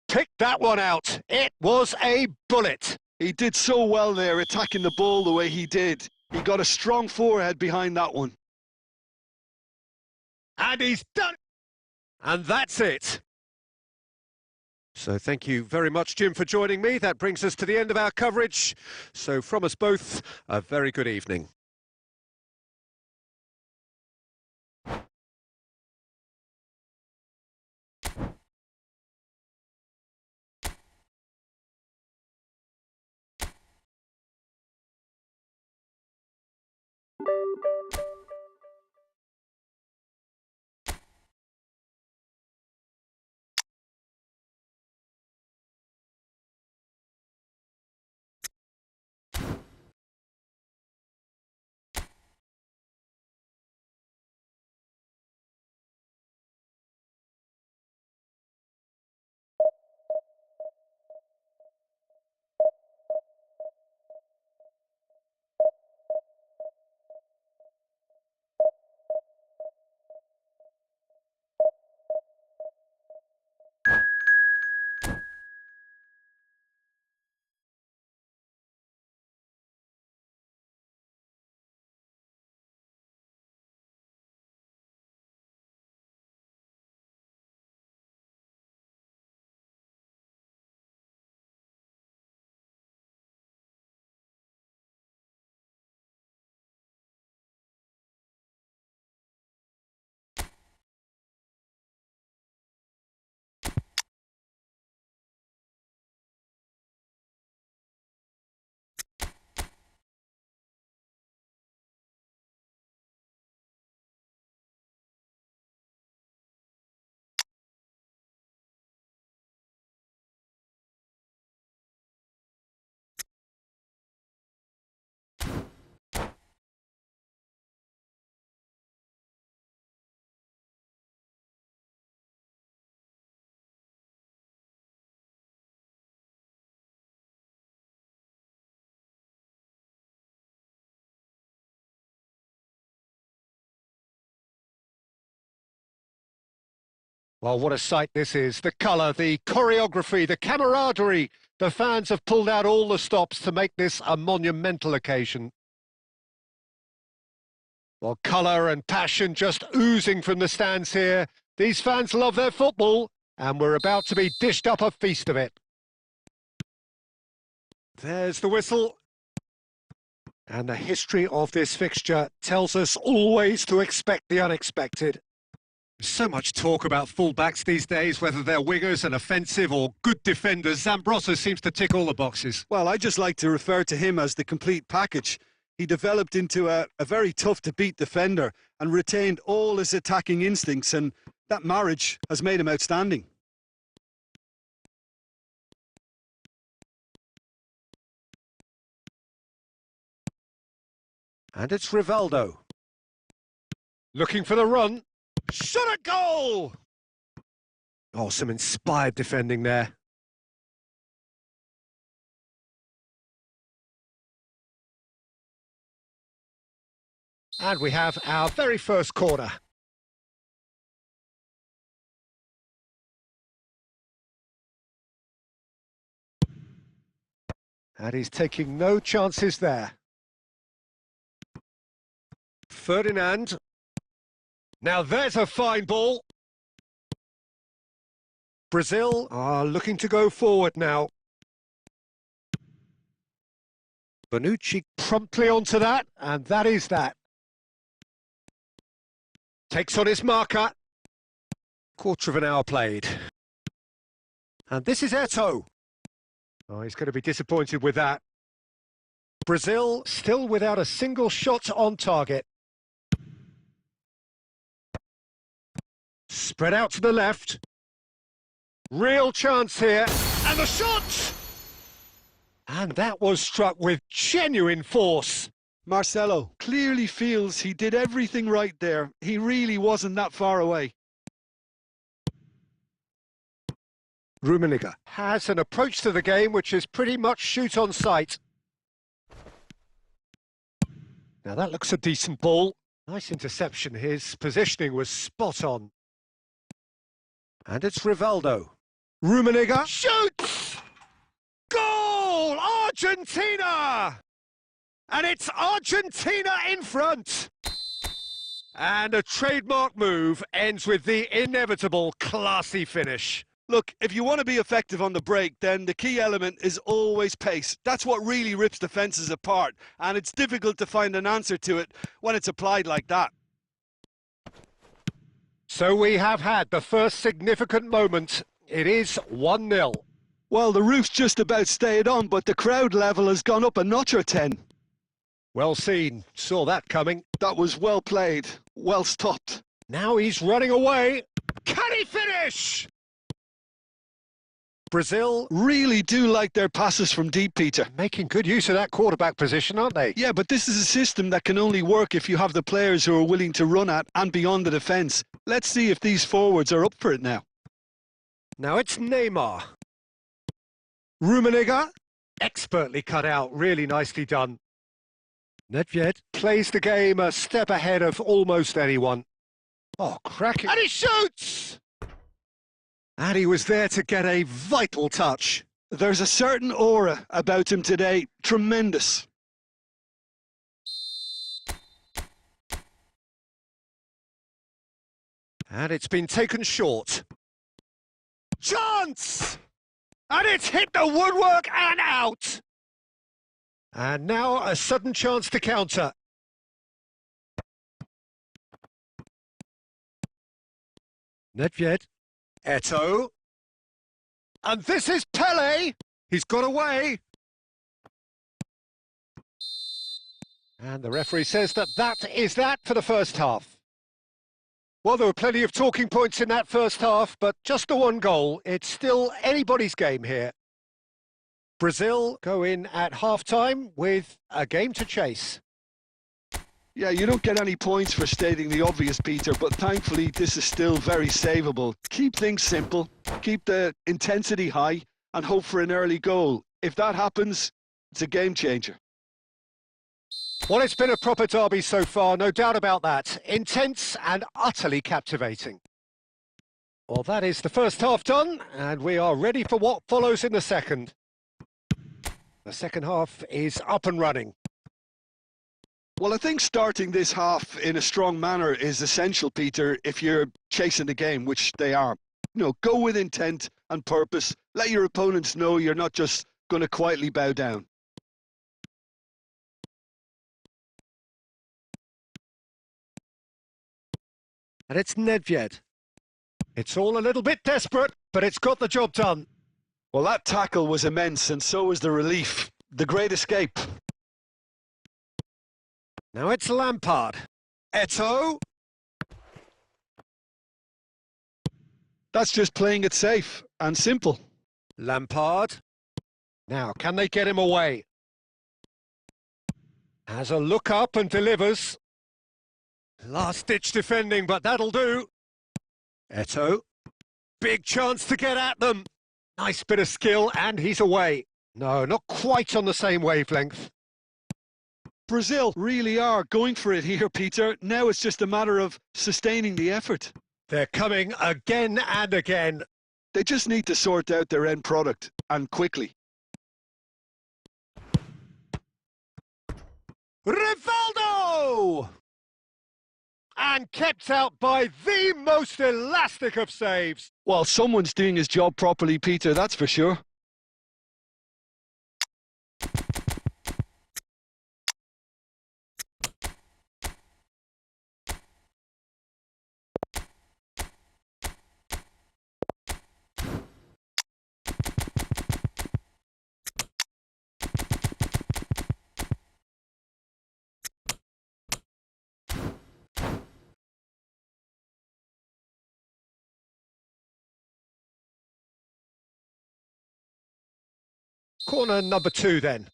Pick that one out. It was a bullet. He did so well there, attacking the ball the way he did. He got a strong forehead behind that one. And he's done. And that's it. So thank you very much, Jim, for joining me. That brings us to the end of our coverage. So from us both, a very good evening. Well, what a sight this is. The colour, the choreography, the camaraderie. The fans have pulled out all the stops to make this a monumental occasion. Well, colour and passion just oozing from the stands here. These fans love their football, and we're about to be dished up a feast of it. There's the whistle. And the history of this fixture tells us always to expect the unexpected. So much talk about full-backs these days, whether they're wingers and offensive or good defenders. Zambrotta seems to tick all the boxes. Well, I just like to refer to him as the complete package. He developed into a very tough-to-beat defender and retained all his attacking instincts, and that marriage has made him outstanding. And it's Rivaldo. Looking for the run. Shot at goal! Oh, some inspired defending there. And we have our very first corner. And he's taking no chances there. Ferdinand. Now there's a fine ball. Brazil are looking to go forward now. Bonucci promptly onto that, and that is that. Takes on his marker. Quarter of an hour played. And this is Eto'o. Oh, he's going to be disappointed with that. Brazil still without a single shot on target. Spread out to the left. Real chance here. And the shot! And that was struck with genuine force. Marcelo clearly feels he did everything right there. He really wasn't that far away. Rummenigge has an approach to the game which is pretty much shoot on sight. Now that looks a decent ball. Nice interception. His positioning was spot on. And it's Rivaldo. Rummenigge shoots! Goal! Argentina! And it's Argentina in front! And a trademark move ends with the inevitable classy finish. Look, if you want to be effective on the break, then the key element is always pace. That's what really rips defences apart, and it's difficult to find an answer to it when it's applied like that. So we have had the first significant moment. It is 1-0. Well, the roof's just about stayed on, but the crowd level has gone up a notch or 10. Well seen. Saw that coming. That was well played, well stopped. Now he's running away. Can he finish? Brazil really do like their passes from deep, Peter. Making good use of that quarterback position, aren't they? Yeah, but this is a system that can only work if you have the players who are willing to run at and beyond the defence. Let's see if these forwards are up for it now. Now it's Neymar. Rummenigge, expertly cut out, really nicely done. Nedved plays the game a step ahead of almost anyone. Oh, cracking. And he shoots! And he was there to get a vital touch. There's a certain aura about him today. Tremendous. And it's been taken short. Chance! And it's hit the woodwork and out! And now a sudden chance to counter. Nedved. Eto'o. And this is Pele. He's got away. And the referee says that is that for the first half. Well, there were plenty of talking points in that first half, but just the one goal. It's still anybody's game here. Brazil go in at half-time with a game to chase. Yeah, you don't get any points for stating the obvious, Peter, but thankfully this is still very savable. Keep things simple, keep the intensity high, and hope for an early goal. If that happens, it's a game changer. Well, it's been a proper derby so far, no doubt about that. Intense and utterly captivating. Well, that is the first half done, and we are ready for what follows in the second. The second half is up and running. Well, I think starting this half in a strong manner is essential, Peter, if you're chasing the game, which they are. You know, go with intent and purpose. Let your opponents know you're not just going to quietly bow down. And it's Nedved. It's all a little bit desperate, but it's got the job done. Well, that tackle was immense, and so was the relief. The great escape. Now it's Lampard. Eto'o. That's just playing it safe and simple. Lampard. Now, can they get him away? Has a look up and delivers. Last-ditch defending, but that'll do. Eto'o. Big chance to get at them. Nice bit of skill, and he's away. No, not quite on the same wavelength. Brazil really are going for it here, Peter. Now it's just a matter of sustaining the effort. They're coming again and again. They just need to sort out their end product, and quickly. Rivaldo! And kept out by the most elastic of saves. Well, someone's doing his job properly, Peter, that's for sure. Corner number 2 then.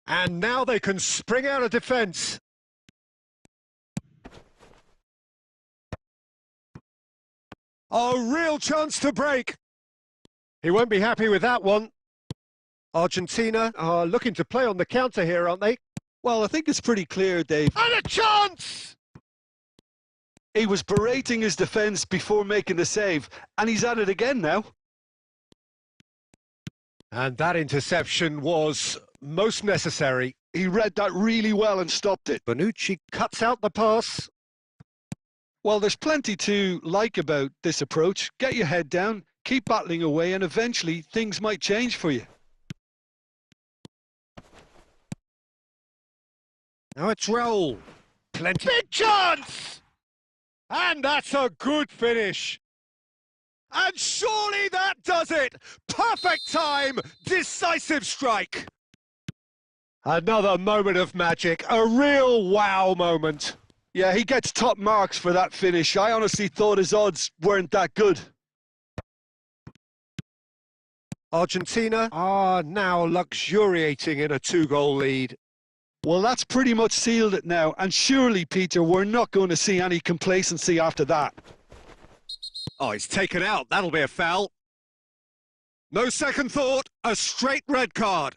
And now they can spring out of defence. A real chance to break. He won't be happy with that one. Argentina are looking to play on the counter here, aren't they? Well, I think it's pretty clear, Dave. And a chance! He was berating his defence before making the save, and he's at it again now. And that interception was most necessary. He read that really well and stopped it. Bonucci cuts out the pass. Well, there's plenty to like about this approach. Get your head down, keep battling away, and eventually things might change for you. Now it's Raul. Plenty. Big chance! And that's a good finish. And surely that does it! Perfect time! Decisive strike! Another moment of magic. A real wow moment. Yeah, he gets top marks for that finish. I honestly thought his odds weren't that good. Argentina are now luxuriating in a 2-goal lead. Well, that's pretty much sealed it now. And surely, Peter, we're not going to see any complacency after that. Oh, he's taken out. That'll be a foul. No second thought. A straight red card.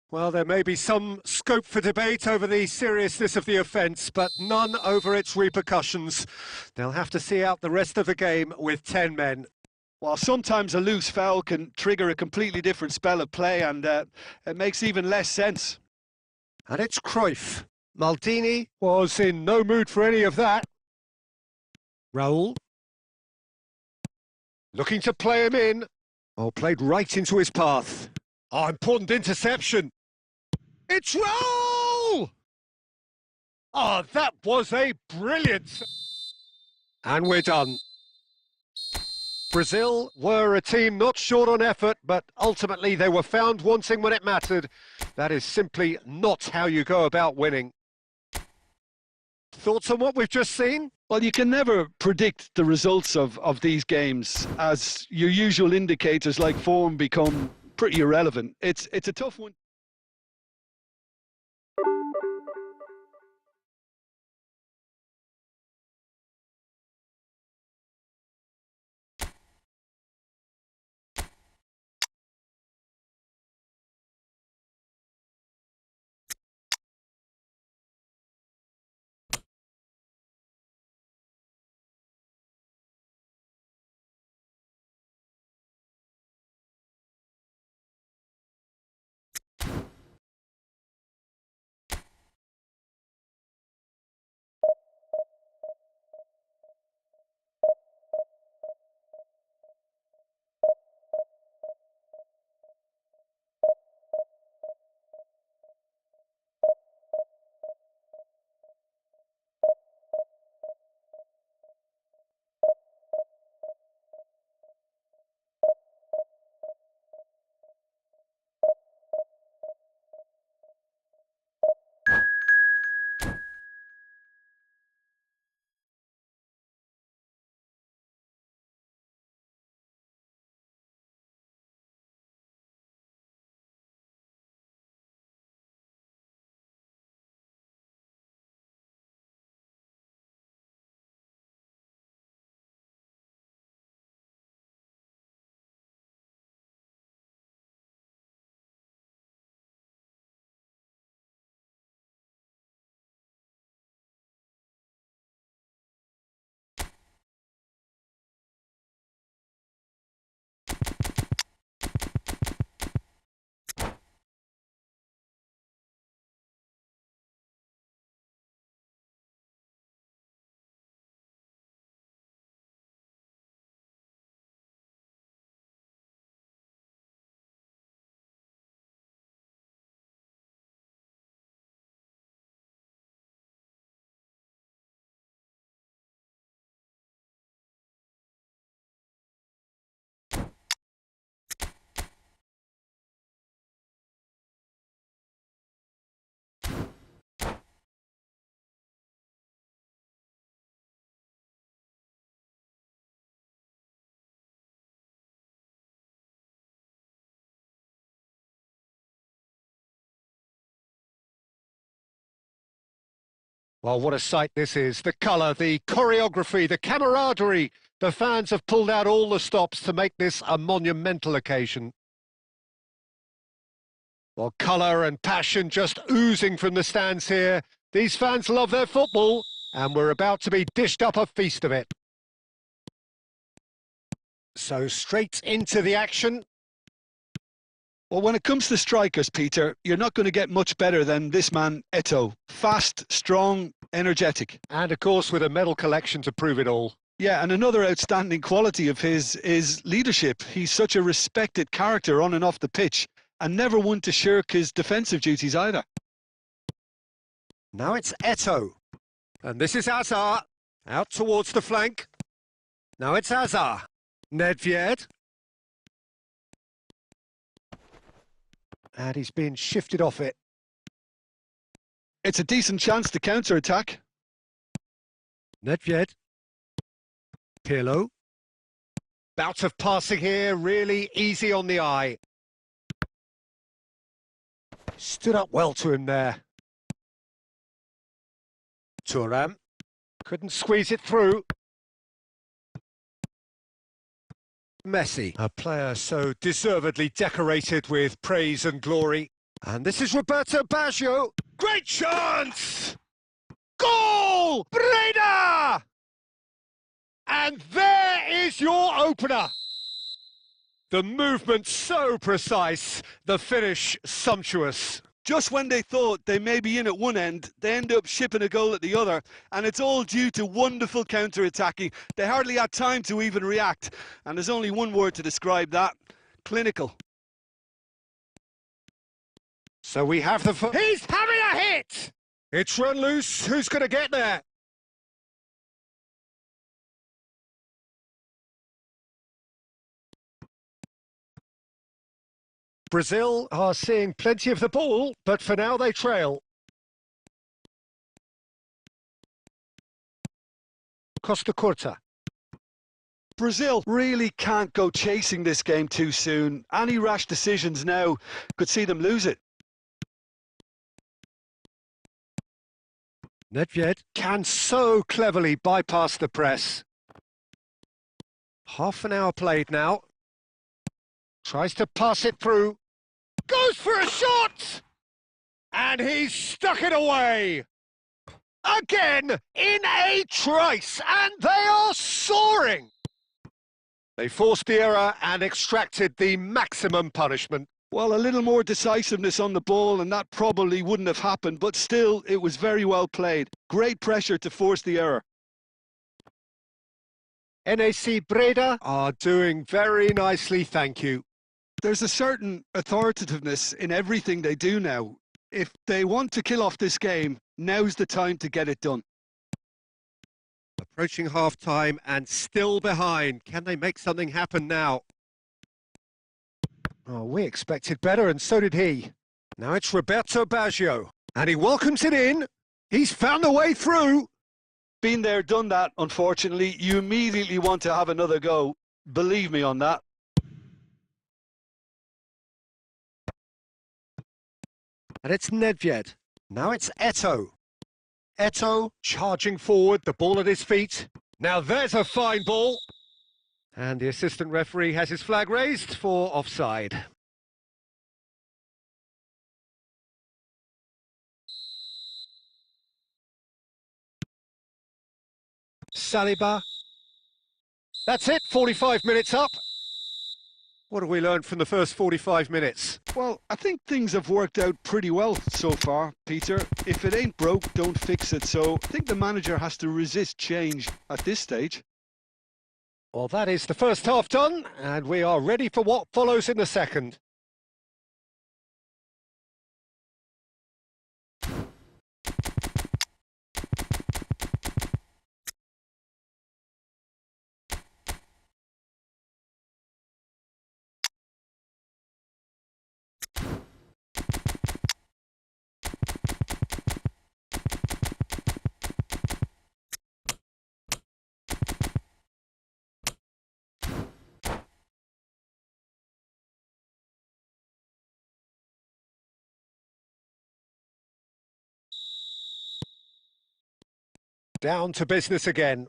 Well, there may be some scope for debate over the seriousness of the offence, but none over its repercussions. They'll have to see out the rest of the game with 10 men. Well, sometimes a loose foul can trigger a completely different spell of play, and it makes even less sense. And it's Cruyff. Maldini was in no mood for any of that. Raul. Looking to play him in. Oh, played right into his path. Oh, important interception. It's Raul! Oh, that was a brilliant... And we're done. Brazil were a team not short on effort, but ultimately they were found wanting when it mattered. That is simply not how you go about winning. Thoughts on what we've just seen? Well, you can never predict the results of these games, as your usual indicators like form become pretty irrelevant. It's a tough one. Well, what a sight this is. The colour, the choreography, the camaraderie. The fans have pulled out all the stops to make this a monumental occasion. Well, colour and passion just oozing from the stands here. These fans love their football, and we're about to be dished up a feast of it. So straight into the action. Well, when it comes to strikers, Peter, you're not going to get much better than this man, Eto'o. Fast, strong, energetic. And, of course, with a medal collection to prove it all. Yeah, and another outstanding quality of his is leadership. He's such a respected character on and off the pitch, and never one to shirk his defensive duties either. Now it's Eto'o. And this is Azar. Out towards the flank. Now it's Azar. Nedved. And he's been shifted off it. It's a decent chance to counter-attack. Nedved. Pirlo. Bout of passing here, really easy on the eye. Stood up well to him there. Thuram. Couldn't squeeze it through. Messi, a player so deservedly decorated with praise and glory. And this is Roberto Baggio. Great chance! Goal! Breda! And there is your opener. The movement so precise, the finish sumptuous. Just when they thought they may be in at one end, they end up shipping a goal at the other, and it's all due to wonderful counter-attacking. They hardly had time to even react, and there's only one word to describe that: clinical. So we have the... He's having a hit! It's run loose. Who's going to get there? Brazil are seeing plenty of the ball, but for now they trail. Costa Curta. Brazil really can't go chasing this game too soon. Any rash decisions now could see them lose it. Nedved can so cleverly bypass the press. Half an hour played now. Tries to pass it through. Goes for a shot! And he's stuck it away! Again, in a trice, and they are soaring! They forced the error and extracted the maximum punishment. Well, a little more decisiveness on the ball, and that probably wouldn't have happened, but still, it was very well played. Great pressure to force the error. NAC Breda are doing very nicely, thank you. There's a certain authoritativeness in everything they do now. If they want to kill off this game, now's the time to get it done. Approaching half-time and still behind. Can they make something happen now? Oh, we expected better, and so did he. Now it's Roberto Baggio, and he welcomes it in. He's found a way through. Been there, done that, unfortunately. You immediately want to have another go. Believe me on that. And it's Nedved. Now it's Eto'o. Eto'o charging forward, the ball at his feet. Now there's a fine ball. And the assistant referee has his flag raised for offside. Saliba. That's it, 45 minutes up. What have we learned from the first 45 minutes? Well, I think things have worked out pretty well so far, Peter. If it ain't broke, don't fix it. So I think the manager has to resist change at this stage. Well, that is the first half done, and we are ready for what follows in the second. Down to business again.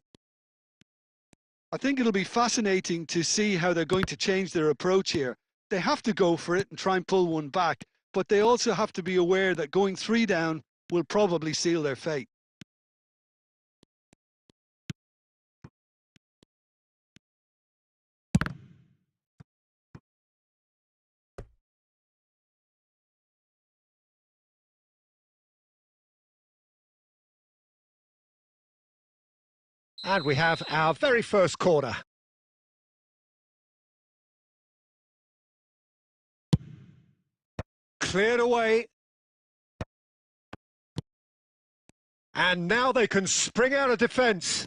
I think it'll be fascinating to see how they're going to change their approach here. They have to go for it and try and pull one back, but they also have to be aware that going 3 down will probably seal their fate. And we have our very first corner. Cleared away. And now they can spring out of defence.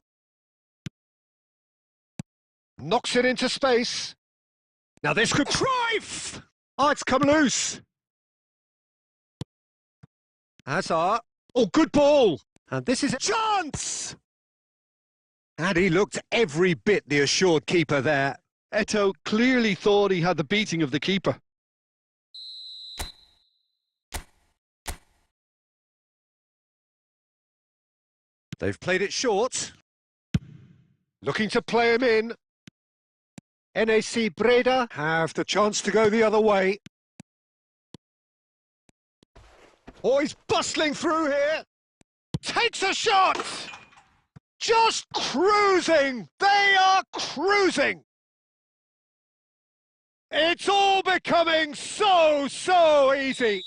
Knocks it into space. Now this could... Cruyff! Oh, it's come loose. Hazard. Oh, good ball. And this is a chance! And he looked every bit the assured keeper there. Eto'o clearly thought he had the beating of the keeper. They've played it short. Looking to play him in. NAC Breda have the chance to go the other way. Oh, he's bustling through here. Takes a shot! Just cruising! They are cruising! It's all becoming so easy.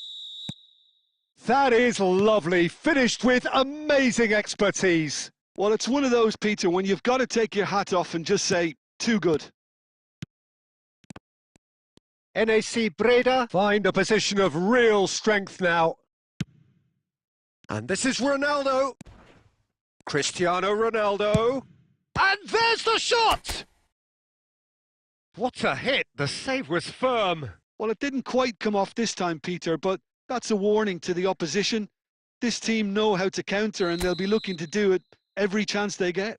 That is lovely, finished with amazing expertise. Well, it's one of those, Peter, when you've got to take your hat off and just say, too good. NAC Breda find a position of real strength now. And this is Ronaldo. Cristiano Ronaldo. And there's the shot! What a hit, the save was firm. Well, it didn't quite come off this time, Peter, but that's a warning to the opposition. This team know how to counter and they'll be looking to do it every chance they get.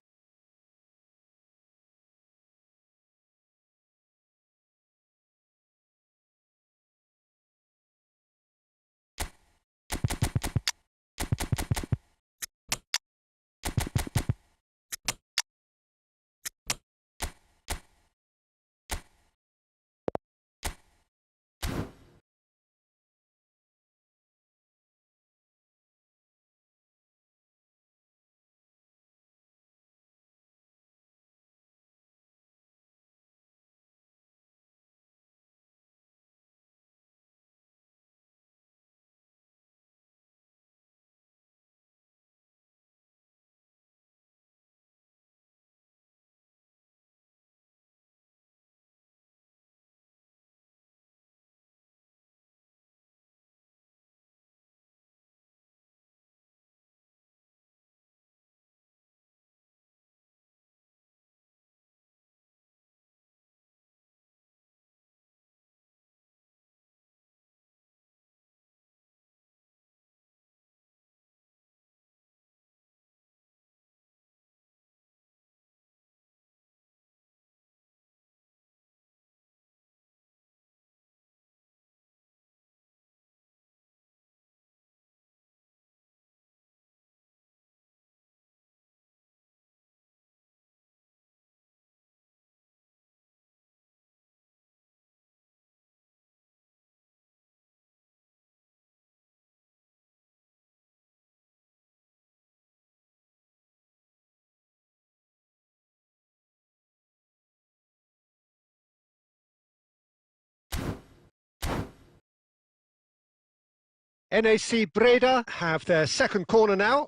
NAC Breda have their second corner now.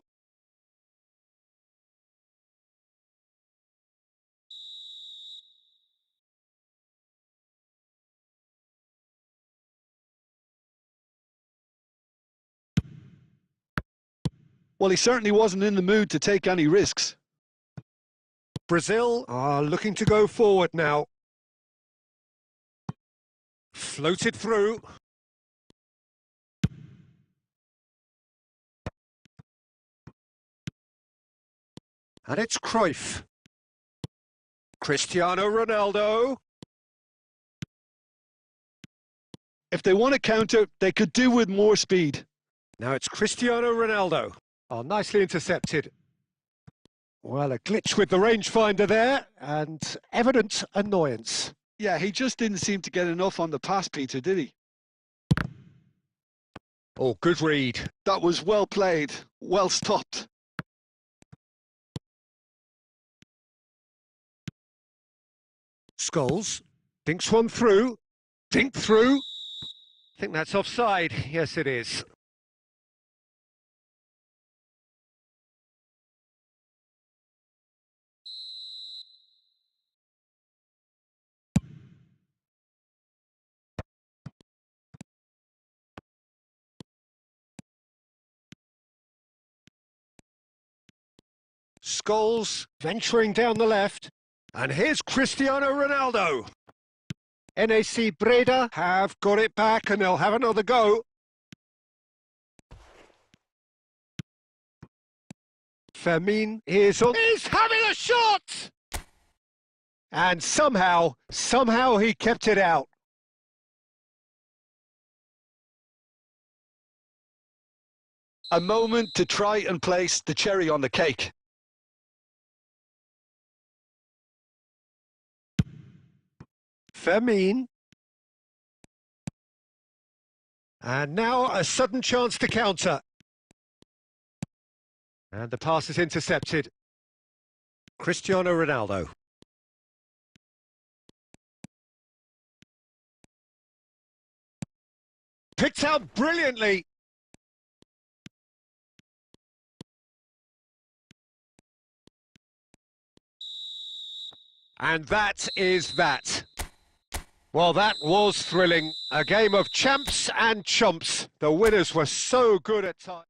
Well, he certainly wasn't in the mood to take any risks. Brazil are looking to go forward now. Floated through. And it's Cruyff. Cristiano Ronaldo. If they want to counter, they could do with more speed. Now it's Cristiano Ronaldo. Oh, nicely intercepted. Well, a glitch with the rangefinder there, and evident annoyance. Yeah, he just didn't seem to get enough on the pass, Peter, did he? Oh, good read. That was well played, well stopped. Scholes thinks one through. Think through. I think that's offside. Yes, it is. Scholes venturing down the left. And here's Cristiano Ronaldo. NAC Breda have got it back and they'll have another go. Fermin is he's having a shot! And somehow he kept it out. A moment to try and place the cherry on the cake. Fermin. And now a sudden chance to counter. And the pass is intercepted. Cristiano Ronaldo. Picked out brilliantly. And that is that. Well, that was thrilling. A game of champs and chumps. The winners were so good at times.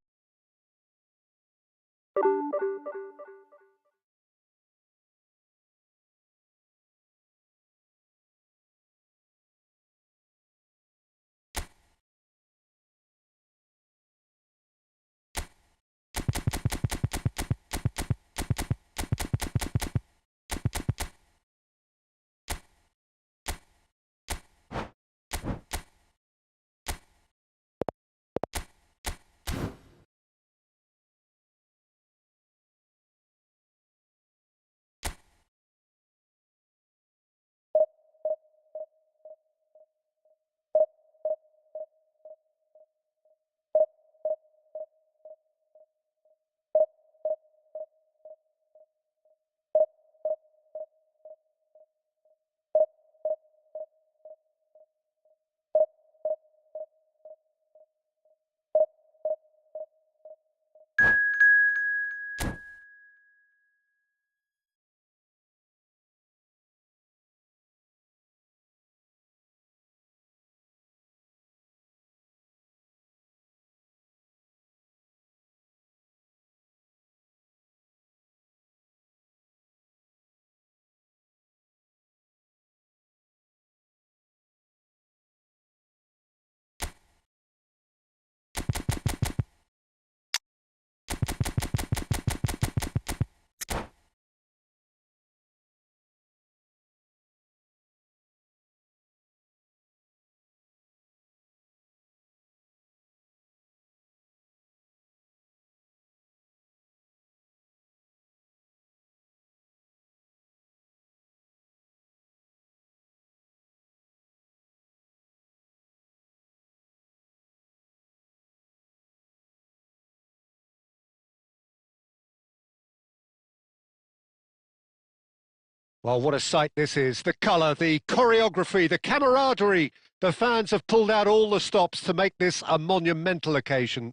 Well, what a sight this is. The colour, the choreography, the camaraderie. The fans have pulled out all the stops to make this a monumental occasion.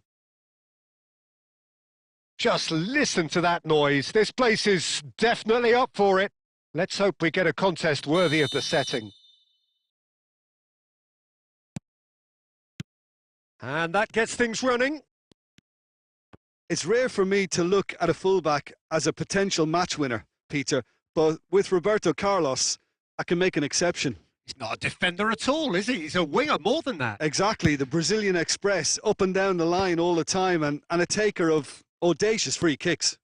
Just listen to that noise. This place is definitely up for it. Let's hope we get a contest worthy of the setting. And that gets things running. It's rare for me to look at a fullback as a potential match winner, Peter, but with Roberto Carlos, I can make an exception. He's not a defender at all, is he? He's a winger, more than that. Exactly, the Brazilian Express, up and down the line all the time, and a taker of audacious free kicks.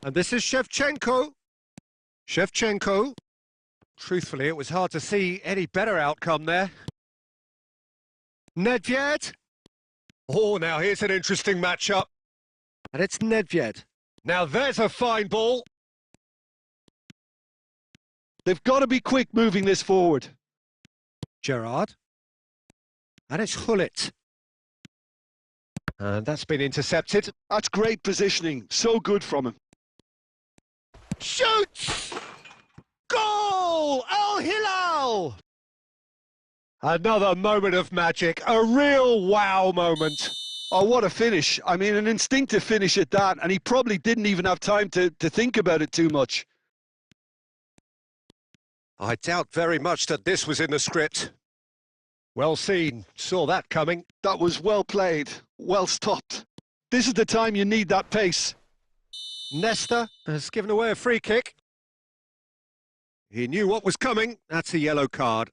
And this is Shevchenko. Shevchenko. Truthfully, it was hard to see any better outcome there. Nedved. Oh, now here's an interesting matchup. And it's Nedved. Now there's a fine ball. They've got to be quick moving this forward. Gerrard. And it's Hullet. And that's been intercepted. That's great positioning. So good from him. Shoots! Goal! Al Hilal! Another moment of magic, a real wow moment. Oh, what a finish. I mean, an instinctive finish at that, and he probably didn't even have time to think about it too much. I doubt very much that this was in the script. Well seen, saw that coming. That was well played, well stopped. This is the time you need that pace. Nesta has given away a free kick. He knew what was coming. That's a yellow card.